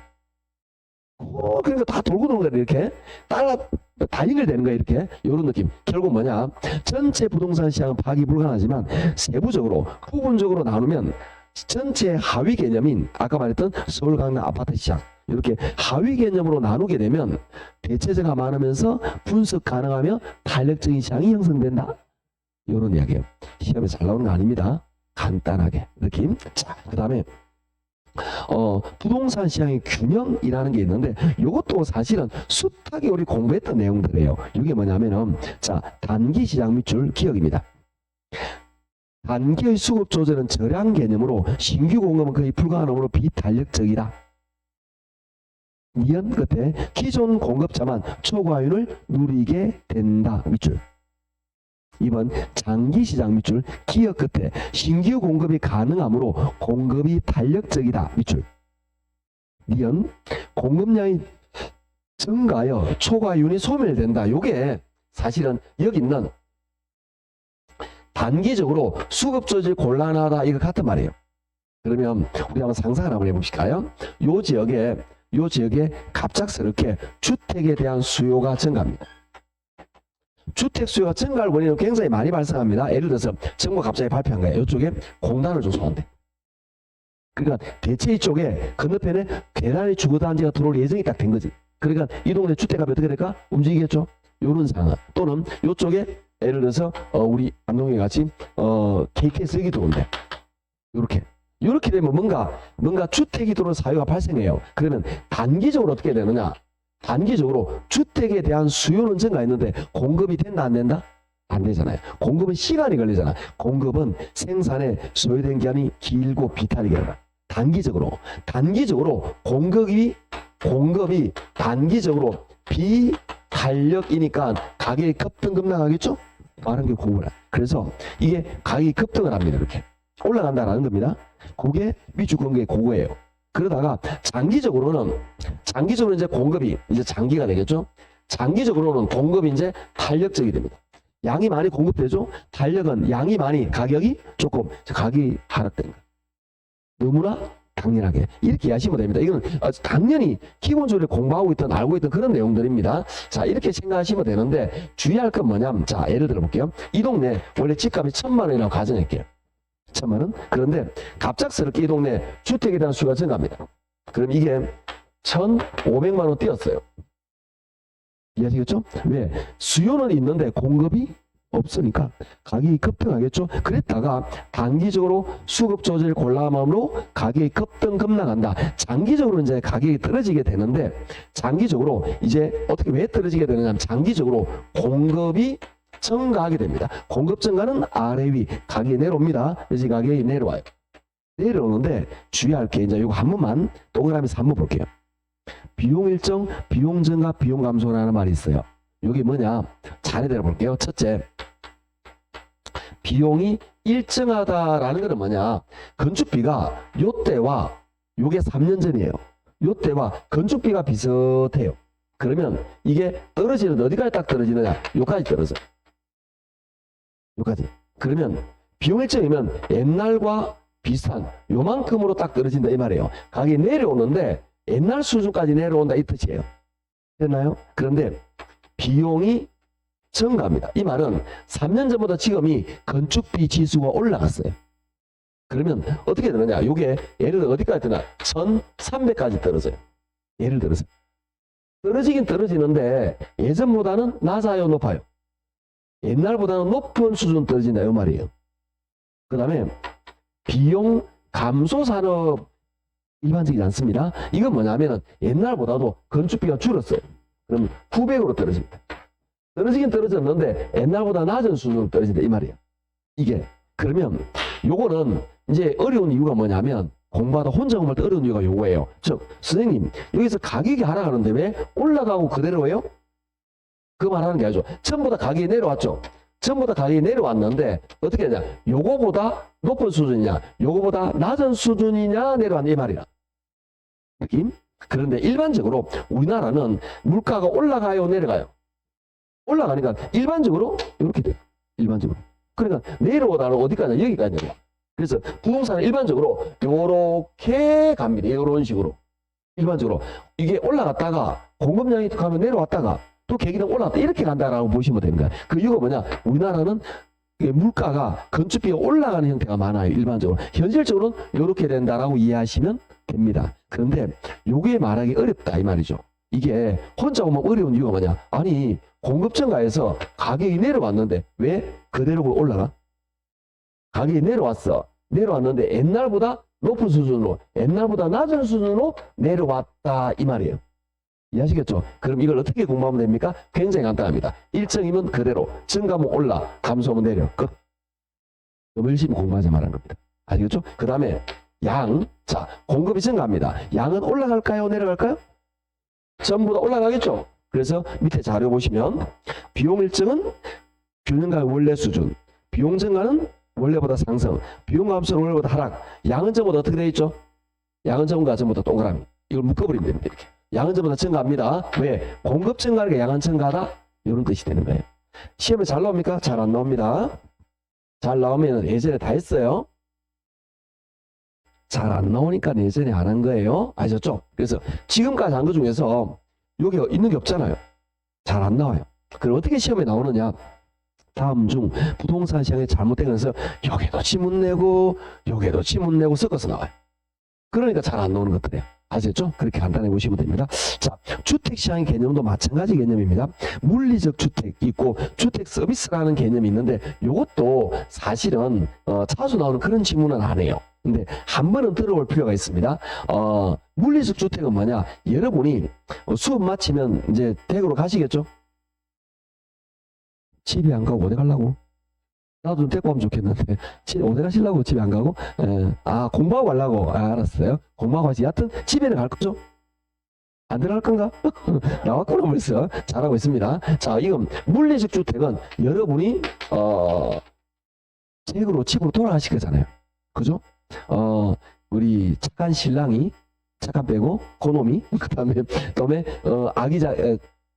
그러니까 다 돌고 도는 거예요. 이렇게 다 연결되는 거예요. 이렇게 이런 느낌. 결국 뭐냐? 전체 부동산 시장은 파악이 불가능하지만 세부적으로 부분적으로 나누면 전체 하위 개념인 아까 말했던 서울 강남 아파트 시장 이렇게 하위 개념으로 나누게 되면 대체제가 많으면서 분석 가능하며 탄력적인 시장이 형성된다. 이런 이야기예요. 시험에 잘 나오는 거 아닙니다. 간단하게 느낌. 자, 그 다음에 부동산 시장의 균형이라는 게 있는데 이것도 사실은 숱하게 우리 공부했던 내용들이에요. 이게 뭐냐면은 자, 단기 시장 밑줄 기억입니다. 단기의 수급 조절은 저량 개념으로 신규 공급은 거의 불가능으로 비탄력적이다. 니은 끝에 기존 공급자만 초과율을 누리게 된다. 밑줄. 2번 장기 시장 밑줄 기억 끝에 신규 공급이 가능하므로 공급이 탄력적이다. 밑줄. 니은 공급량이 증가하여 초과율이 소멸된다. 요게 사실은 여기 있는 단기적으로 수급 조절 곤란하다. 이거 같은 말이에요. 그러면 우리 한번 상상을 한번 해보실까요? 요 지역에 갑작스럽게 주택에 대한 수요가 증가합니다. 주택 수요가 증가할 원인은 굉장히 많이 발생합니다. 예를 들어서 정부가 갑자기 발표한 거예요. 이쪽에 공단을 조성한대. 그러니까 대체 이쪽에 건너편에 계란이 주거단지가 들어올 예정이 딱 된 거지. 그러니까 이 동네 주택값이 어떻게 될까? 움직이겠죠. 요런 상황. 또는 이쪽에 예를 들어서 우리 안동에 같이 KTX 여기 들어온대. 요렇게 되면 뭔가 주택이 들어올 사유가 발생해요. 그러면 단기적으로 어떻게 되느냐? 단기적으로 주택에 대한 수요는 증가했는데 공급이 된다 안 된다? 안 되잖아요. 공급은 시간이 걸리잖아. 공급은 생산에 소요된 기간이 길고 비탄하게 된다. 단기적으로 공급이 단기적으로 비탄력이니까 가격이 급등급락하겠죠? 많은 게 공급을. 그래서 이게 가격이 급등을 합니다. 이렇게 올라간다라는 겁니다. 그게 위축 관계 그거예요. 그러다가 장기적으로는 이제 공급이 이제 장기가 되겠죠. 장기적으로는 공급이 이제 탄력적이 됩니다. 양이 많이 공급되죠. 탄력은 양이 많이 가격이 조금 가격이 하락된 거예요. 너무나 당연하게 이렇게 이해하시면 됩니다. 이건 당연히 기본적으로 공부하고 있던 알고 있던 그런 내용들입니다. 자, 이렇게 생각하시면 되는데 주의할 건 뭐냐면, 자, 예를 들어 볼게요. 이 동네 원래 집값이 1,000만 원이라고 가정할게요. 1,000만 원. 그런데 갑작스럽게 이 동네 주택에 대한 수요가 증가합니다. 그럼 이게 1,500만 원 뛰었어요. 이해하시겠죠? 왜? 수요는 있는데 공급이 없으니까 가격이 급등하겠죠. 그랬다가 단기적으로 수급 조절 곤란함으로 가격이 급등급락한다. 장기적으로 이제 가격이 떨어지게 되는데, 장기적으로 이제 어떻게 왜 떨어지게 되느냐면, 장기적으로 공급이 증가하게 됩니다. 공급 증가는 아래 위 가격이 내려옵니다. 그래서 가격이 내려와요. 내려오는데 주의할 게 이제 이거 한 번만 동그라미에서 한번 볼게요. 비용 일정, 비용 증가, 비용 감소라는 말이 있어요. 이게 뭐냐? 잘 들어볼게요. 첫째, 비용이 일정하다라는 것은 뭐냐? 건축비가 요때와 요게 3년 전이에요. 요때와 건축비가 비슷해요. 그러면 이게 떨어지는데 어디까지 딱 떨어지느냐? 요까지 떨어져요. 요까지. 그러면 비용 일정이면 옛날과 비슷한 요만큼으로 딱 떨어진다 이 말이에요. 가격이 내려오는데 옛날 수준까지 내려온다 이 뜻이에요. 됐나요? 그런데 비용이 증가합니다. 이 말은 3년 전보다 지금이 건축비 지수가 올라갔어요. 그러면 어떻게 되느냐? 이게 예를 들어 어디까지 되나? 1,300까지 떨어져요. 예를 들어서. 떨어지긴 떨어지는데 예전보다는 낮아요, 높아요? 옛날보다는 높은 수준 떨어진다 이 말이에요. 그 다음에 비용 감소 산업 일반적이지 않습니다. 이건 뭐냐면 옛날보다도 건축비가 줄었어요. 그럼 900으로 떨어집니다. 떨어지긴 떨어졌는데 옛날보다 낮은 수준으로 떨어진다 이 말이에요. 이게 그러면 요거는 이제 어려운 이유가 뭐냐면, 공부하다 혼자 공부할 때 어려운 이유가 요거예요. 즉 선생님 여기서 가격이 하락하는데 왜 올라가고 그대로예요? 그 말하는 게 아니죠. 처음보다 가격이 내려왔죠. 처음보다 가격이 내려왔는데 어떻게 하냐? 요거보다 높은 수준이냐, 요거보다 낮은 수준이냐 내려왔냐 이 말이야. 느낌? 그런데 일반적으로 우리나라는 물가가 올라가요, 내려가요? 올라가니까 일반적으로 이렇게 돼요. 일반적으로. 그러니까 내려오다는 어디까지? 여기까지 내려와. 그래서 부동산은 일반적으로 요렇게 갑니다. 이런 식으로. 일반적으로. 이게 올라갔다가 공급량이 가면 내려왔다가 또 계기는 올라갔다 이렇게 간다라고 보시면 됩니다. 그 이유가 뭐냐? 우리나라는 물가가 건축비가 올라가는 형태가 많아요. 일반적으로. 현실적으로는 이렇게 된다라고 이해하시면 됩니다. 그런데 요게 말하기 어렵다 이 말이죠. 이게 혼자 보면 어려운 이유가 뭐냐? 아니 공급 증가해서 가격이 내려왔는데 왜 그대로 올라가? 가격이 내려왔어. 내려왔는데 옛날보다 높은 수준으로, 옛날보다 낮은 수준으로 내려왔다 이 말이에요. 이해하시겠죠? 그럼 이걸 어떻게 공부하면 됩니까? 굉장히 간단합니다. 일정이면 그대로, 증가하면 올라, 감소하면 내려. 끝. 너무 열심히 공부하자 말하는 겁니다. 아시겠죠? 그 다음에 양. 자, 공급이 증가합니다. 양은 올라갈까요? 내려갈까요? 전부 다 올라가겠죠? 그래서 밑에 자료 보시면 비용 일정은 균형과 원래 수준, 비용 증가는 원래보다 상승, 비용 감소는 원래보다 하락, 양은 전보다 어떻게 되어 있죠? 양은 전과 전보다 동그라미. 이걸 묶어버리면 됩니다. 이렇게. 양은 전보다 증가합니다. 왜? 공급 증가하니까 양은 증가하다? 이런 뜻이 되는 거예요. 시험에 잘 나옵니까? 잘 안 나옵니다. 잘 나오면 예전에 다 했어요. 잘 안 나오니까 예전에 안 한 거예요. 아셨죠? 그래서 지금까지 한 것 중에서 여기 있는 게 없잖아요. 잘 안 나와요. 그럼 어떻게 시험에 나오느냐? 다음 중 부동산 시장에 잘못된 것은 여기도 지문 내고 여기도 지문 내고 섞어서 나와요. 그러니까 잘 안 나오는 것들이에요. 아셨죠? 그렇게 간단히 보시면 됩니다. 자, 주택 시장의 개념도 마찬가지 개념입니다. 물리적 주택 있고 주택 서비스라는 개념이 있는데 이것도 사실은 자주 나오는 그런 질문은 안 해요. 근데 한 번은 들어볼 필요가 있습니다. 물리적 주택은 뭐냐? 여러분이 수업 마치면 이제 댁으로 가시겠죠? 집에 안 가고 어디 가려고? 나도 좀 데리고 가면 좋겠는데 어디 가시려고 집에 안 가고? 공부하고 가려고. 알았어요. 공부하고 가시. 여하튼 집에는 갈 거죠? 안 들어갈 건가? 나왔구나 벌써. 잘하고 있습니다. 자, 이건 물리적 주택은 여러분이 집으로 돌아가실 거잖아요. 그죠? 우리 착한 신랑이 착한 빼고 그놈이 그다음에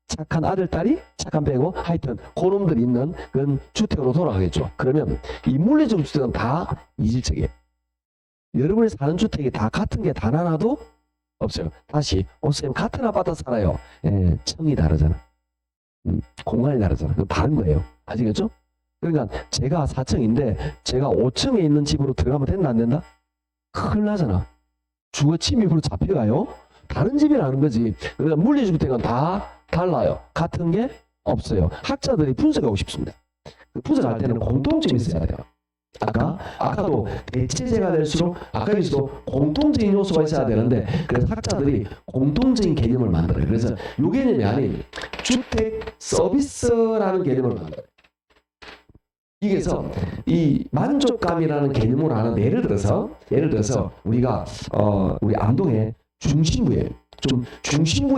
착한 아들 딸이 착한 빼고 하여튼 그놈들 있는 그런 주택으로 돌아가겠죠. 그러면 이 물리적 주택은 다 이질적이에요. 여러분이 사는 주택이 다 같은 게 단 하나도 없어요. 다시 쌤 같은 아파트 살아요. 예, 층이 다르잖아. 공간이 다르잖아. 그거 다른 거예요. 아시겠죠? 그러니까 제가 4층인데 제가 5층에 있는 집으로 들어가면 된다 안 된다? 큰일 나잖아. 주거 침입으로 잡혀가요. 다른 집이라는 거지. 그러니까 물리주택은 다 달라요. 같은 게 없어요. 학자들이 분석하고 싶습니다. 분석할 때는 공통점이 있어야 돼요. 아까도 대체제가 될수록 아까 여기서도 공통적인 요소가 있어야 되는데 그래서 학자들이 공통적인 개념을 만들어요. 그래서 이 개념이 아닌 주택 서비스라는 개념을 만들어요. 이게서 이 만족감이라는 개념으로 하는 예를 들어서 우리가 우리 안동의 중심부에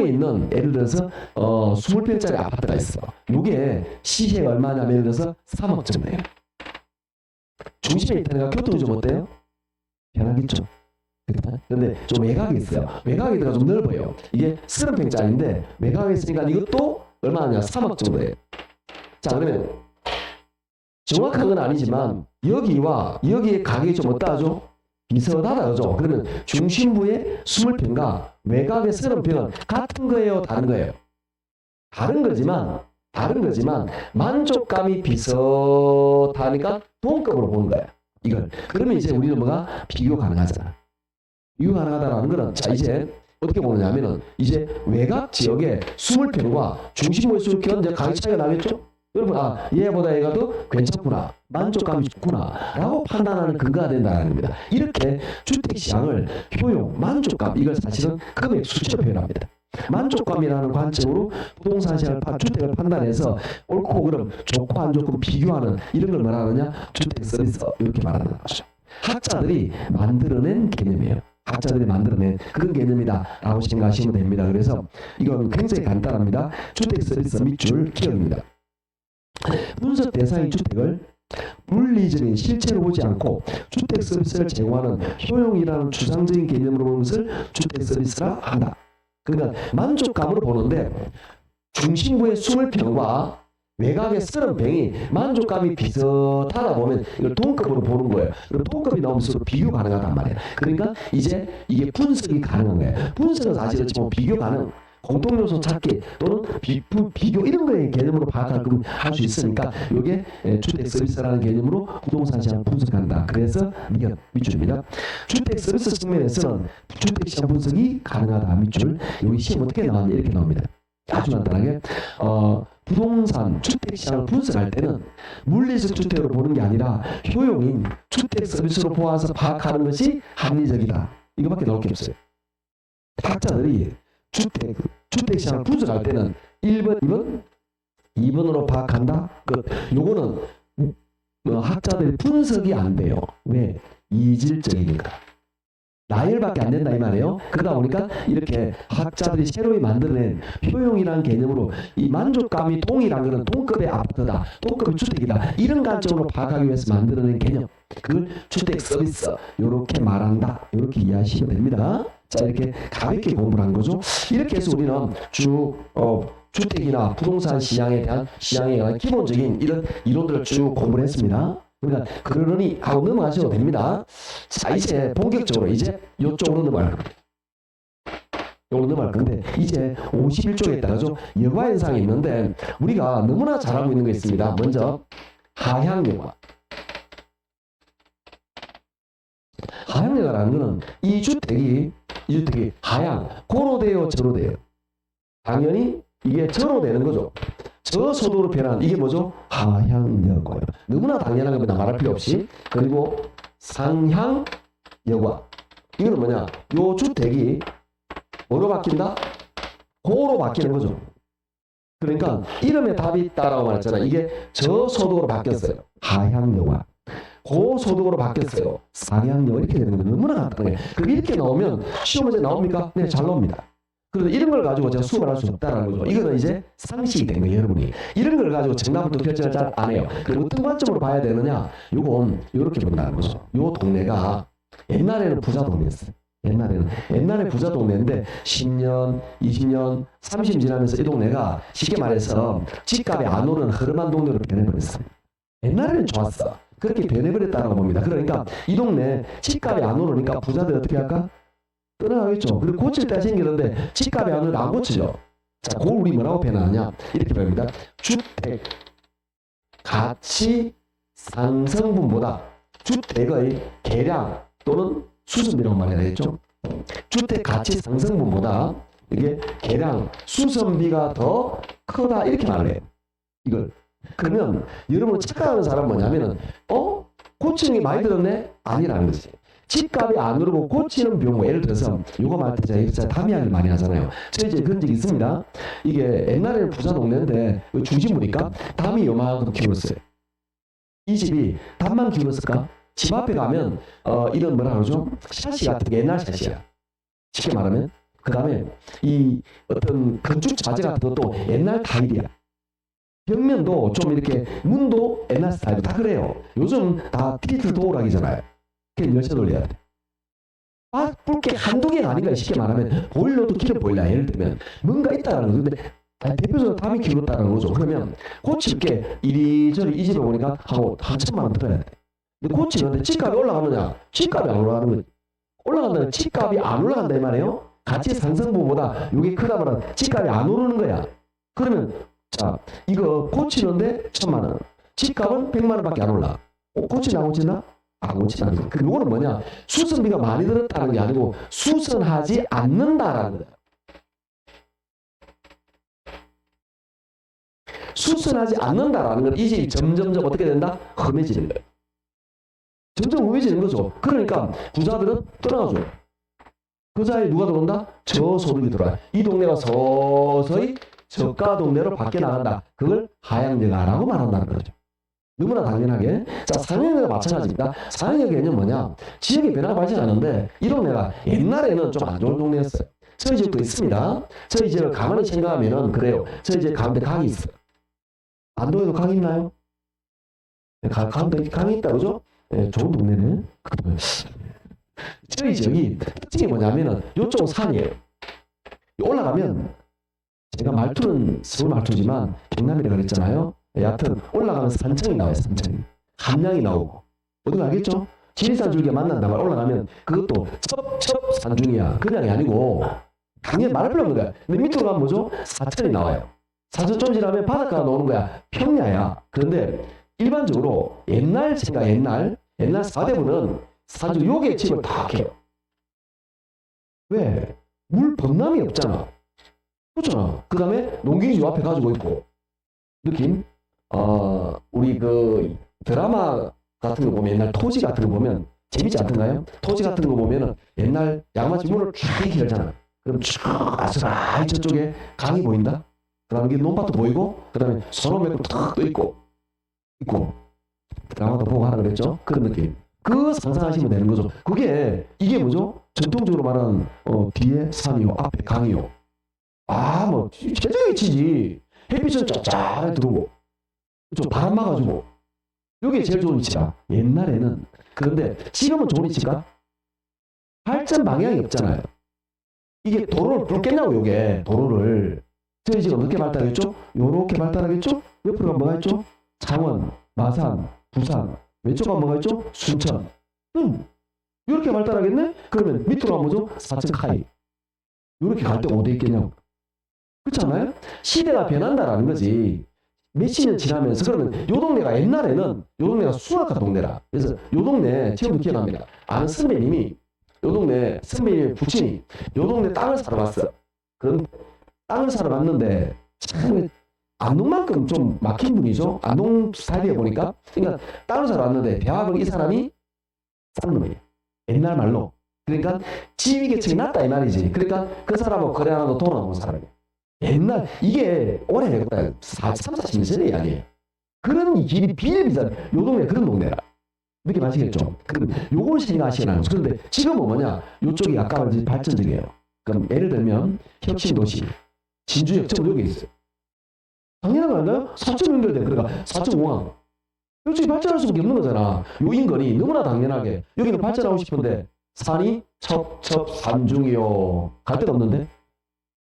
있는 예를 들어서 20평짜리 아파트가 있어. 이게 시세가 얼마냐면 예를 들어서 3억 정도 돼요. 중심에 있다니까 교통이 좀 어때요? 편하겠죠. 근데 좀 외곽이 있어요. 외곽이 좀 넓어요. 이게 30평짜리인데 외곽에 있으니까 이것도 얼마냐? 3억 정도 돼요. 자, 그러면 정확한 건 아니지만 여기와 여기의 가격이 좀 어떠하죠? 비슷하다 그죠? 그러면 중심부의 20평과 외곽의 30평은 같은 거예요? 다른 거예요? 다른 거지만 만족감이 비슷하니까 동급으로 보는 거야. 이걸. 그러면 이제 우리는 뭐가 비교 가능하잖아. 비교 가능하다는 거는 자 이제 어떻게 보느냐면은 이제 외곽 지역의 20평과 중심부의 20평은 이제 가격 차이가 나겠죠? 여러분 얘보다 얘가 더 괜찮구나. 만족감이 좋구나. 라고 판단하는 근거가 된다는 겁니다. 이렇게 주택시장을 효용, 만족감 이걸 사실은 금액 수치로 표현합니다. 만족감이라는 관점으로 부동산 시장을 주택을 판단해서 옳고 그름, 좋고 안 좋고 비교하는 이런 걸 말하느냐 주택 서비스 이렇게 말하는 거죠. 학자들이 만들어낸 개념이에요. 학자들이 만들어낸 그런 개념이다 라고 생각하시면 됩니다. 그래서 이건 굉장히 간단합니다. 주택 서비스 밑줄 기억입니다. 분석 대상인 주택을 물리적인 실체로 보지 않고 주택 서비스를 제공하는 효용이라는 주상적인 개념으로 보는 것을 주택 서비스라 한다. 그러니까 만족감으로 보는데 중심부의 20평과 외곽의 30평이 만족감이 비슷하다 보면 이걸 동급으로 보는 거예요. 그리고 동급이 나오면 서로 비교 가능하단 말이에요. 그러니까 이제 이게 분석이 가능한 거예요. 분석은 사실은 뭐 비교 가능, 공통요소 찾기 또는 비교 이런 거의 개념으로 파악할 수 있으니까 이게 주택 서비스라는 개념으로 부동산 시장을 분석한다. 그래서 밑줄입니다. 주택 서비스 측면에서는 주택 시장 분석이 가능하다. 밑줄. 여기 시험 어떻게 나왔냐 이렇게 나옵니다. 아주 간단하게 부동산 주택 시장을 분석할 때는 물리적 주택으로 보는 게 아니라 효용인 주택 서비스로 보아서 파악하는 것이 합리적이다. 이거밖에 나올 게 없어요. 학자들이 주택 시장을 분석할 때는 1번, 2번으로 파악한다. 요거는 학자들이 분석이 안 돼요. 왜? 이질적이니까. 나열밖에 안 된다 이 말이에요. 그러다 보니까 이렇게 학자들이 새로이 만들어낸 효용이라는 개념으로 이 만족감이 동일한 것은 동급의 아파트다, 동급의 주택이다 이런 관점으로 파악하기 위해서 만들어낸 개념, 그걸 주택 서비스 이렇게 말한다. 이렇게 이해하시면 됩니다. 자, 이렇게 가볍게 공부를 한 거죠. 이렇게 해서 우리는 주택이나 부동산 시장에 대한 기본적인 이런 이론들을 쭉 공부를 했습니다. 그러니까 그러니 하고 넘어가셔도 됩니다. 자, 이제 본격적으로 이제 이쪽으로 넘어갈 겁니다. 요거 넘어갈 건데 이제 51쪽에 따라서 여과 현상이 있는데 우리가 너무나 잘 알고 있는 게 있습니다. 먼저 하향 여과. 하향 여과라는 거는 이 주택이 하향, 고로 돼요, 저로 돼요. 당연히 이게 저로 되는 거죠. 저소도로 변하는 이게 뭐죠? 하향여과예요. 너무나 당연한 겁니다. 말할 필요 없이. 그리고 상향여과. 이거는 뭐냐? 요 주택이 뭐로 바뀐다? 고로 바뀌는 거죠. 그러니까 이름에 답이 있다라고 말했잖아요. 이게 저소득으로 바뀌었어요. 하향여과. 고소득으로 바뀌었어요. 상향여과. 이렇게 되는 거예요. 너무나 간단해요. 그럼 이렇게 나오면 시험 문제 나옵니까? 네, 잘 나옵니다. 그래서 이런 걸 가지고 제가 수업을 할 수 없다는 거죠. 이거는 이제 상식이 된 거예요, 여러분이. 이런 걸 가지고 정답을 또 결정을 잘 안 해요. 그럼 어떤 관점으로 봐야 되느냐? 요건 요렇게 본다는 거죠. 요 동네가 옛날에는 부자 동네였어요. 옛날에 부자 동네인데 10년, 20년, 30년 지나면서 이 동네가 쉽게 말해서 집값이 안 오르는 허름한 동네로 변해버렸어요. 옛날에는 좋았어. 그렇게 변해버렸다고 봅니다. 그러니까 이 동네 집값이 안 오르니까 부자들 어떻게 할까? 떠나가겠죠. 그리고 고칠 때 생기는데 집값이 안 오르니까 안 고치죠. 자, 그걸 우리 뭐라고 표현하냐? 이렇게 표현합니다. 주택 가치 상승분보다 주택의 개량 또는 수선비라고 말해야 되겠죠. 주택 가치 상승분보다 이게 개량 수선비가 더 크다 이렇게 말을 해요. 이걸 그러면 여러분 착각하는 사람은 뭐냐면은 고치는 게 많이 들었네? 아니라는 거지. 집값이 안 오르고 고치는 비용, 예를 들어서 요거 말할 때 제가 담 이야기를 많이 하잖아요. 저 이제 그런 적이 있습니다. 이게 옛날에는 부자 동네인데 중심부니까 담이 요만큼 키웠어요. 이 집이 담만 키웠을까? 집 앞에 가면 이런 뭐라 그러죠? 샤시 같은 게 옛날 샤시야. 쉽게 말하면 그 다음에 이 어떤 건축 자재 같은 것도 옛날 타일이야. 벽면도 좀 이렇게 문도 옛날 스타일 다 그래요. 요즘 다 디지털 도어락이잖아요. 그냥 열쇠 돌려야 돼. 불게 한두 개가 아닌가 쉽게 말하면 보일러도 기름 보일러 예를 들면 뭔가 있다라는 거죠. 근데 대표적으로 담이 길었다는 거죠. 그러면 고칠 게 이리저리 이 집에 오니까 하고 한 1,000만 원 들어야 돼. 근데 고치는데 집값이 올라가느냐? 집값이 안 올라가는 거지. 올라간다는 집값이 안 올라간다 이 말이에요. 가치 상승분보다 이게 크다 말은 집값이 안 오르는 거야. 그러면 자 이거 고치는데 1,000만 원. 집값은 100만 원밖에 안 올라. 고치나 안 고치나? 안 고치나. 그 요거는 뭐냐? 수선비가 많이 들었다는 게 아니고 수선하지 않는다라는 거야. 수선하지 않는다라는 건 이 집이 점점점 어떻게 된다? 험해지는 거예요. 점점 험해지는 거죠. 그러니까 부자들은 떠나가죠. 그 사이에 누가 들어온다? 저소득이 들어와요. 이 동네가 서서히 저가 동네로 바뀌어 나간다. 그걸 하향여가라고 말한다는 거죠. 너무나 당연하게. 자, 상향여가 마찬가지입니다. 상향여 개념은 뭐냐? 지역의 변화가 발생하는데 이 동네가 옛날에는 좀 안 좋은 동네였어요. 저희 지역도 있습니다. 저희 지역을 가만히 생각하면은 그래요. 저희 지역 가운데 강이 있어요. 안동에도 강이 있나요? 가운데 강이 있다 그죠? 네, 좋은 동네네. 저희 지역이 특징이 뭐냐면은 이쪽은 산이에요. 올라가면 제가 말투는 서울 말투지만 경남이라 그랬잖아요. 여하튼 올라가면 산청이 나와요. 산청이. 함량이 나오고 어디 알겠죠? 지리산 줄기가 만난다 말 올라가면 그것도 첩첩 산중이야. 그냥이 아니고 당연히 말할 필요 없는 거야. 근데 밑으로 가면 뭐죠? 사천이 나와요. 사천 좀 지나면 바닷가가 나오는 거야. 평야야. 그런데 일반적으로 옛날 4대부는 사주 요게 집을 다 해요. 왜? 물 범람이 없잖아. 그렇잖아. 그 다음에 농기구 앞에 가지고 있고 느낌? 우리 그 드라마 같은 거 보면 옛날 토지 같은 거 보면 재밌지 않던가요? 토지 같은 거 보면은 옛날 양마치 문을 쫙 이렇게 열잖아. 그럼 쭉 아스라이 저쪽에 강이 보인다. 그 다음에 논밭도 보이고 그 다음에 소노맥도 탁 또 있고 드라마도 보고 하라 그랬죠? 그런 느낌. 그 상상하시면 되는 거죠. 이게 뭐죠? 전통적으로 말하는 뒤에 산이요 앞에 강이요. 뭐 최적의 위치지. 햇빛은 쫙쫙 들어오고 좀 바람 막아주고 이게 제일 좋은 위치야. 옛날에는. 그런데 지금은 좋은 위치가 발전 방향이 없잖아요. 이게 도로를 뚫겠냐고 요게 도로를. 저희 지금 어떻게 발달하겠죠? 요렇게 발달하겠죠? 옆으로 가면 뭐가 있죠? 창원, 마산, 부산. 왼쪽 가면 뭐가 있죠? 순천. 이렇게 발달하겠네? 그러면 밑으로 가면 뭐죠? 사천 카이. 이렇게 갈 때 어디 있겠냐고. 그렇지 않아요? 시대가 변한다라는 거지. 몇십 년 지나면서 그러면 요 동네가 옛날에는 요 동네가 수학과 동네라. 그래서 요 동네 지금도 기억합니다. 아는 선배님이 요 동네 선배님의 부친이 요 동네 땅을 사러 왔어. 그런 땅을 사러 왔는데 참 안동만큼 좀 막힌 분이죠. 안동 스타일이에 보니까. 그러니까 땅을 사러 왔는데 대학을 이 사람이 싼 놈이에요. 옛날 말로. 그러니까 지위계층이 낮다 이 말이지. 그러니까 그 사람하고 거래하는 돈 안 번 사람이에요. 옛날 이게 오래됐다. 40년 전의 이야기예요. 그런 길이 비례비슷한 요 동네 그런 동네라. 느낌 아시겠죠? 그럼 요걸 생각하시라는 거죠. 그런데 지금은 뭐냐? 요쪽이 아까 발전적이에요. 그럼 예를 들면 혁신도시 진주역 전부 여기 있어요. 당연한 거 아닌가요? 사천 연결돼. 그러니까 사천공항. 요쪽이 발전할 수밖에 없는 거잖아. 요 인건이 너무나 당연하게 여기는 발전하고 싶은데 산이 첩첩 산중이요. 갈 데가 없는데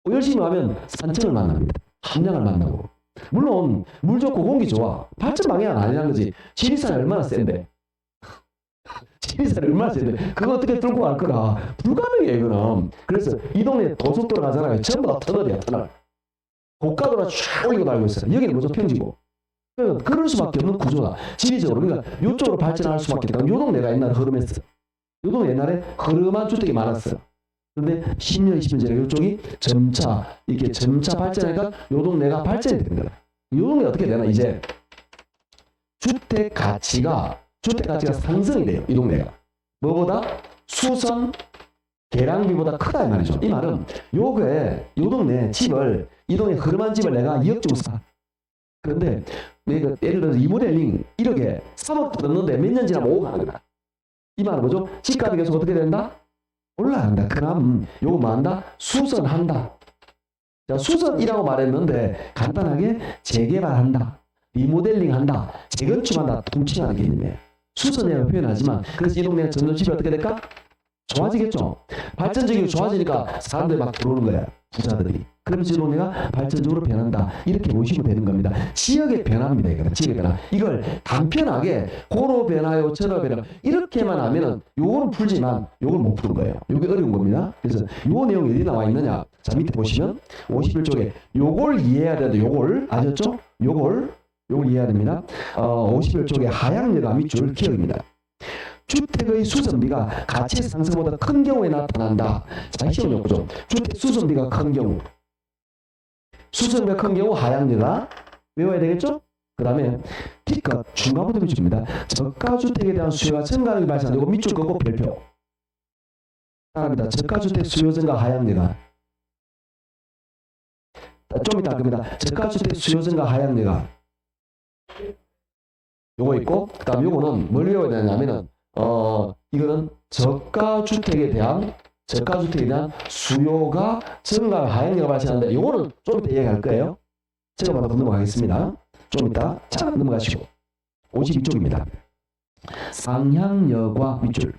열심히 하면 산청을 만납니다. 함량을 만나고 물론 물 좋고 공기 좋아. 발전 방해는 아니라는 거지. 지리산이 얼마나 센데. 지리산이 얼마나 센데. 그거 어떻게 뚫고 갈 거라. 불가능해 이거는. 그래서 이 동네 도속도로 가잖아요. 전부 다 터널이야 터널. 고가도로 쫙 올리고 달고 있어요. 여기는 무조건 평지고. 그럴 수밖에 없는 구조다. 지리적으로. 그러니까 이쪽으로 발전할 수밖에 없다. 요 동네가 옛날에 흐름했어. 요 동네 옛날에 흐름한 주택이 많았어. 근데 10년, 20년 전에 이쪽이 점차 발전하니까 요 동네가 발전이 되는 거다. 요 동네 어떻게 되나 이제 주택 가치가 상승이 돼요. 이 동네가. 뭐보다? 수선, 계량비보다 크다 이 말이죠. 이 말은 요 동네 집을 이 동네 흐름한 집을 내가 2억 주고 사. 그런데 내가 예를 들어서 리모델링 1억에 3억 넣는데 몇 년 지나면 5억 하는 거다. 이 말은 뭐죠? 집값이 계속 어떻게 된다? 올라간다. 그럼 요거 뭐 한다? 수선한다. 자, 수선이라고 말했는데 간단하게 재개발한다. 리모델링한다. 재건축한다. 동칭하는 개념이에요. 수선이라고 표현하지만 그래서 이 동네가 점점 집이 어떻게 될까? 좋아지겠죠. 발전적이고 좋아지니까 사람들이 막 들어오는 거야. 부자들이. 그러면서 이 동네가 발전적으로 변한다. 이렇게 보시면 되는 겁니다. 지역의 변화입니다. 이거는 지역의 변화. 이걸 간편하게 고로 변화요, 저로 변화 이렇게만 하면은 요거는 풀지만 요걸 못 푸는 거예요. 요게 어려운 겁니다. 그래서 요 내용이 어디 나와 있느냐? 자, 밑에 보시면 51쪽에 요걸 이해해야 되는데 요걸 아셨죠? 요걸 이해해야 됩니다. 51쪽에 하향여가 밑줄 기억입니다. 주택의 수선비가 가치 상승보다 큰 경우에 나타난다. 자, 시험 요거죠. 주택 수선비가 큰 경우. 수선비가 큰 경우 하향여가 외워야 되겠죠? 그 다음에 T컷 중간부터 밑줄입니다. 저가주택에 대한 수요가 증가하는 발생하는 이거 밑줄 끄고 별표. 따라합니다. 저가주택 수요 증가 하향여가. 좀 이따 할 겁니다. 저가주택 수요 증가 하향여가. 요거 있고, 그 다음 요거는 뭘 외워야 되냐면은 이거는 저가주택에 대한 수요가 증가 하향여가 발생하는데 요거는 좀 이따 이야기할 거예요. 제가 바로 넘어가겠습니다. 좀 이따 자 넘어가시고 52쪽입니다. 상향여과 밑줄.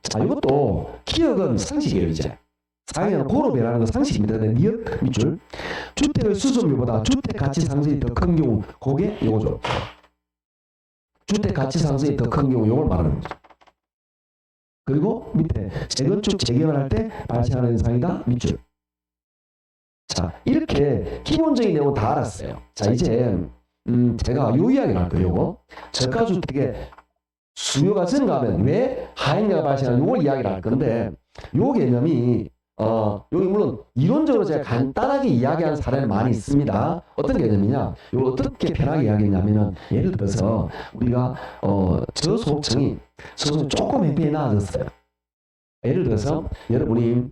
자, 이것도 기억은 상식이에요. 이제 상향여는 고로 변하는 건 상식입니다. 니역 밑줄. 주택의 수준비보다 주택 가치 상승이 더 큰 경우 그게 요거죠. 주택 가치 상승이 더 큰 경우 요걸 말하는 거죠. 그리고 밑에 재건축 재개발할 때 발생하는 현상이다 밑줄. 자, 이렇게 기본적인 내용 다 알았어요. 자, 이제 제가 요 이야기를 할 거예요. 요거 저가주택의 수요가 증가하면 왜 하향여가 발생하는 요걸 이야기를 할 건데 요 개념이 여기 물론 이론적으로 제가 간단하게 이야기하는 사례는 많이 있습니다. 어떤 개념이냐? 이걸 어떻게 편하게 이야기했냐면은 예를 들어서 우리가 저소득층이 조금 햇빛이 나아졌어요. 예를 들어서 여러분이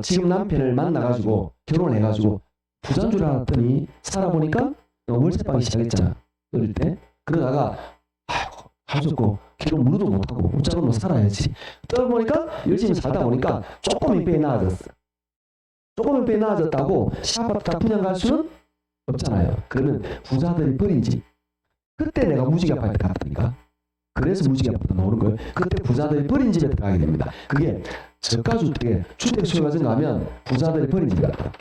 지금 남편을 만나가지고 결혼을 해가지고 부자인 줄 알았더니 살아보니까 월세방이 시작했잖아. 어릴 때. 그러다가 아이고 하셨고 결혼 무르도 못하고 웃자고 살아야지. 떠보니까 열심히 살다 보니까 조금 햇빛이 나아졌어. 조금 햇빛이 나아졌다고 시아파트 분양 갈 수는 없잖아요. 그러면 부자들이 버린 집. 그때 내가 무지개 아파트 갔다니까. 그래서 무지개 아파트 나오는 거예요. 그때 부자들이 버린 집에 들어가게 됩니다. 그게 저가주택에 주택 수요가 증가하면 부자들이 버린 집이 같다.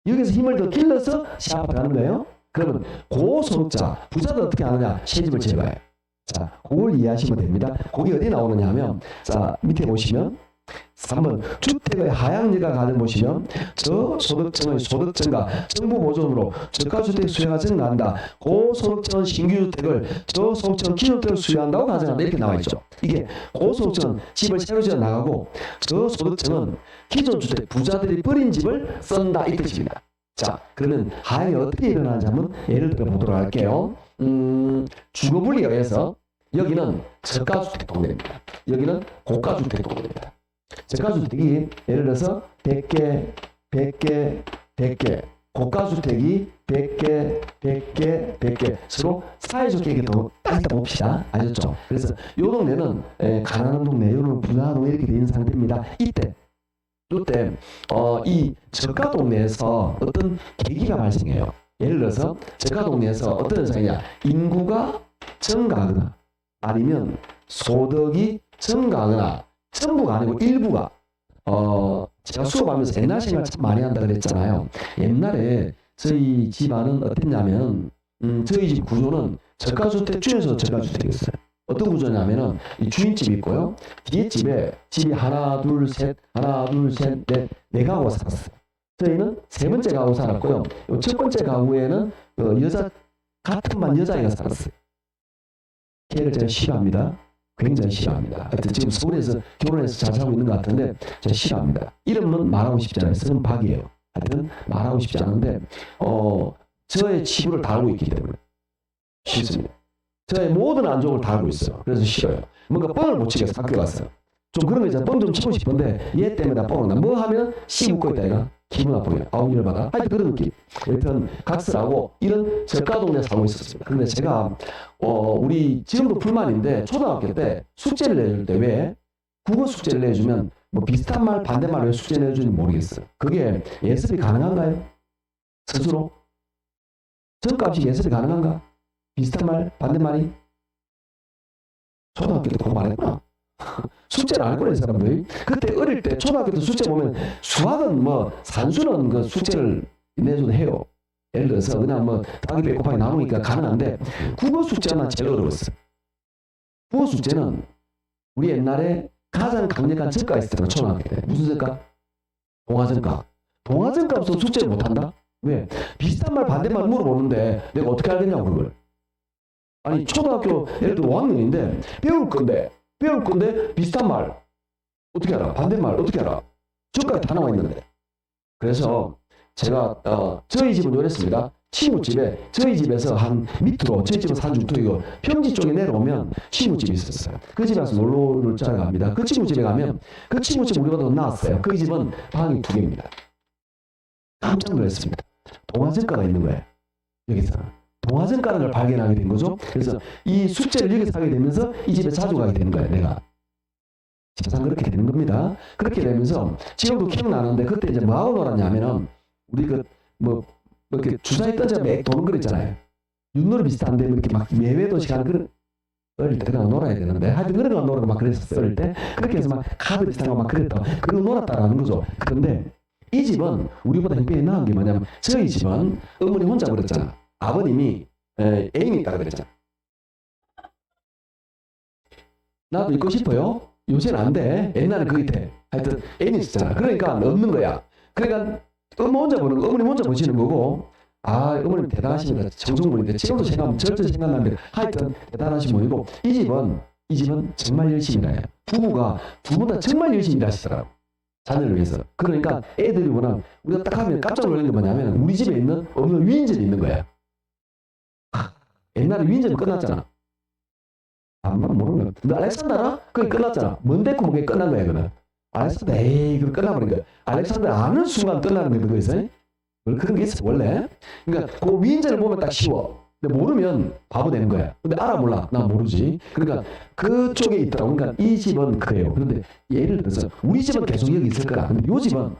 여기서 힘을 더 길러서 시아파트 가는 거예요. 그러면 고소득자, 부자들 어떻게 하느냐? 시집을 지어가요. 자, 그걸 이해하시면 됩니다. 거기 어디 나오느냐 하면, 자, 밑에 보시면, 3번, 주택의 하향여가 가는 보시면, 저소득층의 소득 증가, 정부 보조금으로 저가주택 수요가 증가한다. 고소득층은 신규주택을, 저소득층은 기존주택을 수요한다고 가정한다. 이렇게 나와 있죠. 이게 고소득층은 집을 새로 지어 나가고, 저소득층은 기존 주택, 부자들이 버린 집을 쓴다. 이 뜻입니다. 자, 그러면 하향이 어떻게 일어나는지 한번 예를 들어 보도록 할게요. 주거분리에 의해서 여기는 저가주택 동네입니다. 여기는 고가주택 동네입니다. 저가주택이 예를 들어서 100개, 100개, 100개, 고가주택이 100개, 100개, 100개 서로 사이좋게 이렇게 딱 있다 봅시다. 아셨죠? 그래서 이 동네는 가난한 동네, 이거는 부자한 동네 이렇게 되는 상태입니다. 이때 이 저가 동네에서 어떤 계기가 발생해요. 예를 들어서 저가 동네에서 어떤 현상이냐, 인구가 증가하거나 아니면 소득이 증가하거나 전부가 아니고 일부가 제가 수업하면서 옛날 생각 참 많이 한다 그랬잖아요. 옛날에 저희 집안은 어땠냐면 저희 집 구조는 저가주택 중에서 저가주택이었어요. 어떤 구조냐면은 이 주인집이 있고요. 뒤에 집이 하나 둘 셋 네 가구가 살았어요. 저희는 세 번째 가구 살았고요. 요 첫 번째 가구에는 여자 같은 반 여자애가 살았어요. 걔를 제가 싫어합니다. 굉장히 싫어합니다. 하여튼 지금 서울에서 결혼해서 잘 살고 있는 것 같은데 제가 싫어합니다. 이름은 말하고 싶지 않아요. 성은 박이에요. 하여튼 말하고 싶지 않은데 저의 치부를 다 알고 있기 때문에 싫습니다. 저의 모든 안족을 다 알고 있어요. 그래서 싫어요. 뭔가 뻥을 못 치겠어. 학교 가서 좀 그런 거 있잖아. 뻥 좀 치고 싶은데 얘 때문에 나 뻥을 나. 뭐 하면 씨 웃고 있다 이가 기분 나쁘게 아우 열받아. 하여튼 그런 느낌. 여튼 각설하고 이런 저가 동네에 살고 있었습니다. 근데 제가 우리 지금도 불만인데 초등학교 때 숙제를 내줄 때 왜 국어 숙제를 내주면 뭐 비슷한 말 반대말 왜 숙제 내주는지 모르겠어요. 그게 예습이 가능한가요? 스스로? 점값이 예습이 가능한가? 비슷한 말 반대말이? 초등학교 때 공부 안 했구나. 숙제를 안 했구나 이 사람들이. 그때 어릴 때 초등학교 때 숙제 보면 수학은 뭐 산수는 그 숙제를 내줘도 해요. 예를 들어서 그냥 뭐 더하기 빼기 곱하기 나누니까 가능한데 국어 숙제는 제일 어려웠어요. 국어 숙제는 우리 옛날에 가장 강력한 전과가 있었잖아요. 초등학교 때 무슨 전과? 동화전과. 동화전과 없어서 숙제를 못한다? 왜? 비슷한 말 반대말 물어보는데 내가 어떻게 알겠냐고 그걸. 아니 초등학교 예를 들어 5학년인데 배울 건데 비슷한 말 어떻게 알아? 반대말 어떻게 알아? 저까지 다 나와 있는데. 그래서 제가 저희 집은 이랬습니다. 친구 집에 저희 집에서 한 밑으로 저희 집은 산중턱이고 평지 쪽에 내려오면 친구 집이 있었어요. 그 집에 가서 놀러를 찾아갑니다. 그 친구 집에 가면 그 친구 집 우리가 더 나왔어요. 그 집은 방이 2개입니다. 깜짝 놀랐습니다. 동화전과가 있는 거예요. 여기서. 동화전과라는 걸 발견하게 된 거죠. 그래서 이 숙제를 여기서 하게 되면서 이 집에 자주 가게 되는 거예요. 내가. 세상 그렇게 되는 겁니다. 그렇게 되면서 지금도 기억나는데 그때 이제 뭐하고 놀았냐면은 우리 이렇게 주사위 던져 맥 도는 거 있잖아요. 윷놀이 비슷한데 이렇게 막 예외도시 하는 그런 어릴 때 그냥 놀아야 되는데 하여튼 그런 거 놀고 막 그랬었어요. 어릴 때 그렇게 해서 막 카드 비슷한 거 막 그랬다. 그거 놀았다라는 거죠. 그런데 이 집은 우리보다 형편이 나은 게 뭐냐면 저희 집은 어머니 혼자 그랬잖아. 아버님이 애인이 있다 그랬잖아. 나도 있고 싶어요. 요새는 안 돼. 옛날에 그게 돼. 하여튼 애인이 있었잖아. 그러니까 없는 거야. 그러니까 어머니 혼자 보시는 거고 어머님 대단하십니다. 정성분인데 지금도 절대 생각나는데 하여튼 대단하신 분이고 이 집은 정말 열심히 일해요. 부부가 두 분 다 정말 열심히 일하시더라고. 자녀를 위해서. 그러니까 애들이 워낙 우리가 딱 하면 깜짝 놀란 게 뭐냐면 우리 집에 있는 없는 위인전이 있는 거예요. 옛날에 위인전이 끝났잖아. 모르는 거야. 너 알렉산더 알아? 그게 끝났잖아. 뭔데고 그게 끝난 거야 그는. 알렉산더 그거 끝나버린 거야. 알렉산더 아는 순간 끝나는 거야 그거에서. 그런 게 있어 원래. 그러니까 그 위인전을 보면 딱 쉬워. 근데 모르면 바보 되는 거야. 근데 알아 몰라? 나 모르지. 그러니까 그쪽에 있더라고. 그러니까 이 집은 그래요. 그런데 예를 들어서 우리 집은 계속 여기 있을 거라. 근데 요 집은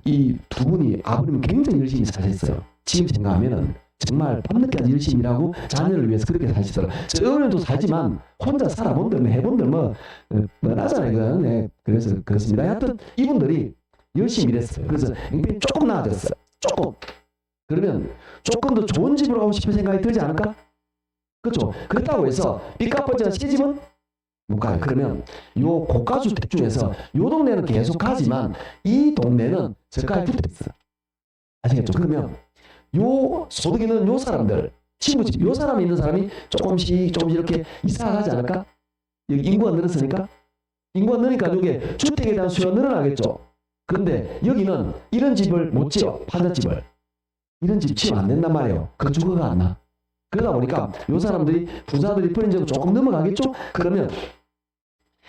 이 두 분이 아버님은 굉장히 열심히 사셨어요. 지금 생각하면은 정말 밤늦게까지 열심히 일하고 자녀를 위해서 그렇게 사시더라고요. 저 어른도 살지만 혼자 살아본들 해본들 나잖아요. 이건. 네. 그래서 그렇습니다. 하여튼 이분들이 열심히 일했어요. 그래서 형편이 조금 나아졌어요. 조금. 그러면 조금 더 좋은 집으로 가고 싶은 생각이 들지 않을까? 그렇죠. 그렇다고 해서 빚값벌지한 새 집은 못 가요. 그러면 요 고가주택 중에서 요 동네는 계속 가지만 이 동네는 저가에 붙어 있어. 아시겠죠? 그러면 요 소득 있는 요 사람들 친구집 요 사람이 있는 사람이 조금씩 이렇게 이사가지 않을까? 여기 인구가 늘었으니까 이게 주택에 대한 수요가 늘어나겠죠. 그런데 여기는 이런 집을 못 지어. 판잣집을 이런 집 지으면 안 된단 말이에요. 그 주거가 안 나. 그러다 보니까 요 사람들이 부자들이 프린지로 조금 넘어가겠죠. 그러면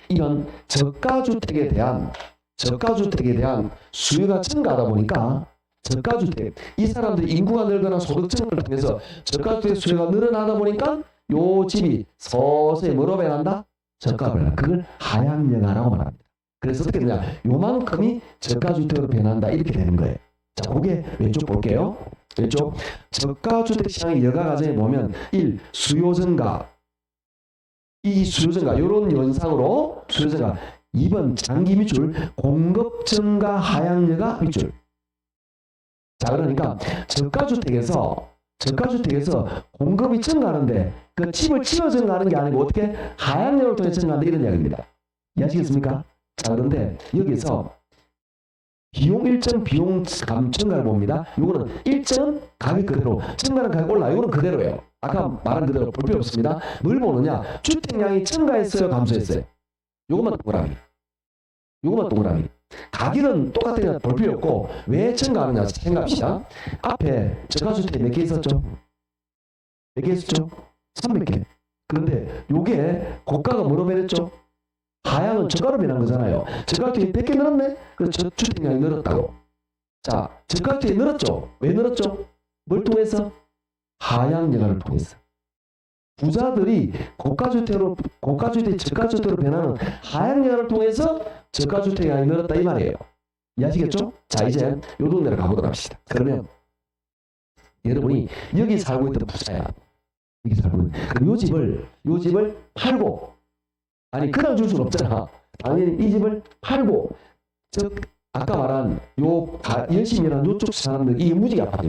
이런 저가주택에 대한 수요가 증가하다 보니까 저가주택 이 사람들이 인구가 늘거나 소득 증가를 통해서 저가주택 수요가 늘어나다 보니까 요 집이 서서히 뭐로 변한다? 저가로 변한다. 그걸 하향연화라고 말합니다. 그래서 어떻게 되냐? 요만큼이 저가주택으로 변한다 이렇게 되는 거예요. 자, 그게 왼쪽 볼게요. 왼쪽 저가주택 시장의 여가 과정에 보면 1. 수요 증가. 이 수요 증가 요런 현상으로 수요 증가. 2번 장기 밑줄 공급 증가 하향 여가 밑줄. 자, 그러니까 저가주택에서 공급이 증가하는데 그 집을 치워 증가하는 게 아니고 어떻게 하향력을 통해 증가한다 이런 이야기입니다. 이해하시겠습니까? 자, 그런데 여기서 비용 일정 비용 증가를 봅니다. 요거는 일정 가격 그대로 증가하는 가격 올라. 요거는 그대로예요. 아까 말한 그대로 볼 필요 없습니다. 뭘 보느냐? 주택량이 증가했어요, 감소했어요? 요것만 동그라미. 가격은 똑같으니까 볼 필요 없고 왜 증가하느냐 생각합시다. 앞에 저가주택 몇 개 있었죠? 300개. 그런데 요게 고가가 뭐로 변했죠? 하향은 저가로 변한 거잖아요. 저가주택이 100개 늘었네? 그래서 주택량이 늘었다고. 자, 저가주택이 늘었죠? 왜 늘었죠? 뭘 통해서? 하향여가를 통해서. 부자들이 고가주택, 저가주택으로 변하는 하향여가를 통해서 저가주택이 늘었다 이 말이에요. 이해하시겠죠? 자, 이제 요 동네로 가보도록 합시다. 그러면 여러분이 여기 살고 있던 부자야. 여기 살고 있는. 그럼 요 집을 팔고, 아니 그냥 줄 수는 없잖아. 당연히 이 집을 팔고, 즉 아까 말한 열심히 일하는 요쪽 사람들, 이게 무지개 아파트,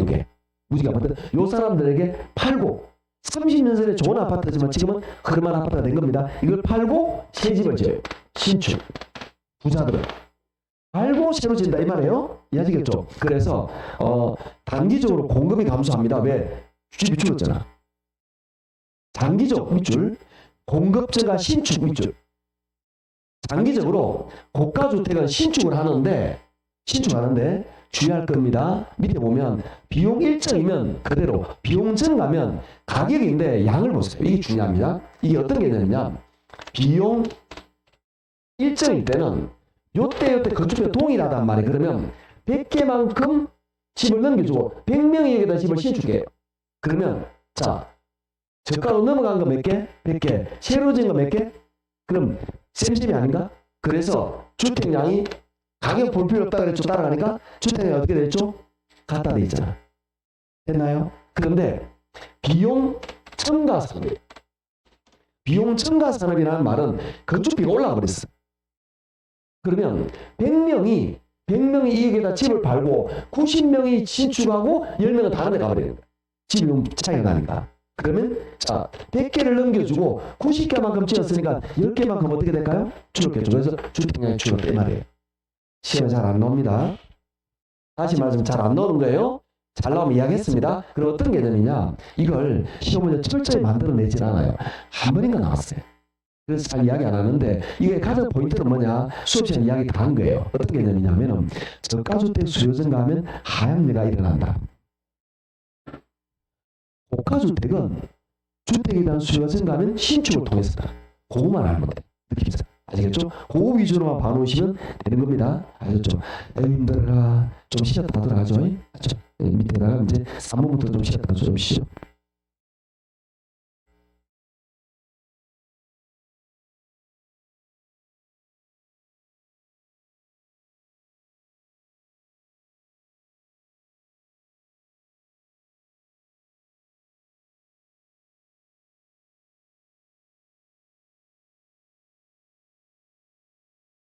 무지개 아파트, 요 사람들에게 팔고 30년 전에 좋은 아파트지만 지금은 그럴만한 아파트가 된 겁니다. 이걸 팔고 새 집을 지어요. 신축. 부자들은 팔고 새로 짓는다 이 말이에요. 이해하시겠죠? 그래서 단기적으로 공급이 감소합니다. 왜? 집이 줄었잖아. 단기적 밑줄, 공급 증가 신축 밑줄. 장기적으로 고가주택은 신축하는데 주의할 겁니다. 밑에 보면 비용 일정이면 그대로, 비용 증가면 가격인데 양을 보세요. 이게 중요합니다. 이게 어떤 개념이냐? 비용 일정일 때는 요때 건축비가 동일하단 말이에요. 그러면 100개만큼 집을 넘겨주고 100명에게다 집을 신축해요. 그러면 자, 저가로 넘어간 거 몇 개? 100개. 새로 지은 거 몇 개? 그럼 쌤쌤이 아닌가? 그래서 주택량이 가격 볼 필요 없다 그랬죠. 따라가니까 주택량이 어떻게 됐죠? 같다 돼 있잖아. 됐나요? 그런데 비용 첨가 산업. 비용 첨가 산업이라는 말은 건축비가 올라가 버렸어. 그러면 100명이 이에게다 집을 팔고 90명이 신축하고 10명은 다른 데 가버리는 거야. 집이 차이가 나니까. 그러면 자 100개를 넘겨주고 90개만큼 지었으니까 10개만큼 어떻게 될까요? 줄었겠죠. 그래서 주택량이 줄었다 이 말이에요. 시험에 잘 안 나옵니다. 다시 말하면 잘 안 나오는 거예요. 잘 나오면 이야기했습니다. 그럼 어떤 개념이냐? 이걸 시험 문제 철저히 만들어내질 않아요. 한 번인가 나왔어요. 그래서 잘 이야기 안 하는데 이게 가장 포인트는 뭐냐? 수업 시간 이야기 다 한 거예요. 어떤 개념이냐면은 저가주택 수요 증가하면 하향매가 일어난다. 고가주택은 주택에 대한 수요가 증가하면 신축을 통해서다. 그거만 알면 돼. 느낌상. 아시겠죠? 그거 위주로만 봐놓으시면 되는 겁니다. 아셨죠? 에휴 힘들어라. 좀 쉬었다 하더라. 하죠? 밑에다가 이제 3번부터 좀 쉬었다 좀 쉬죠.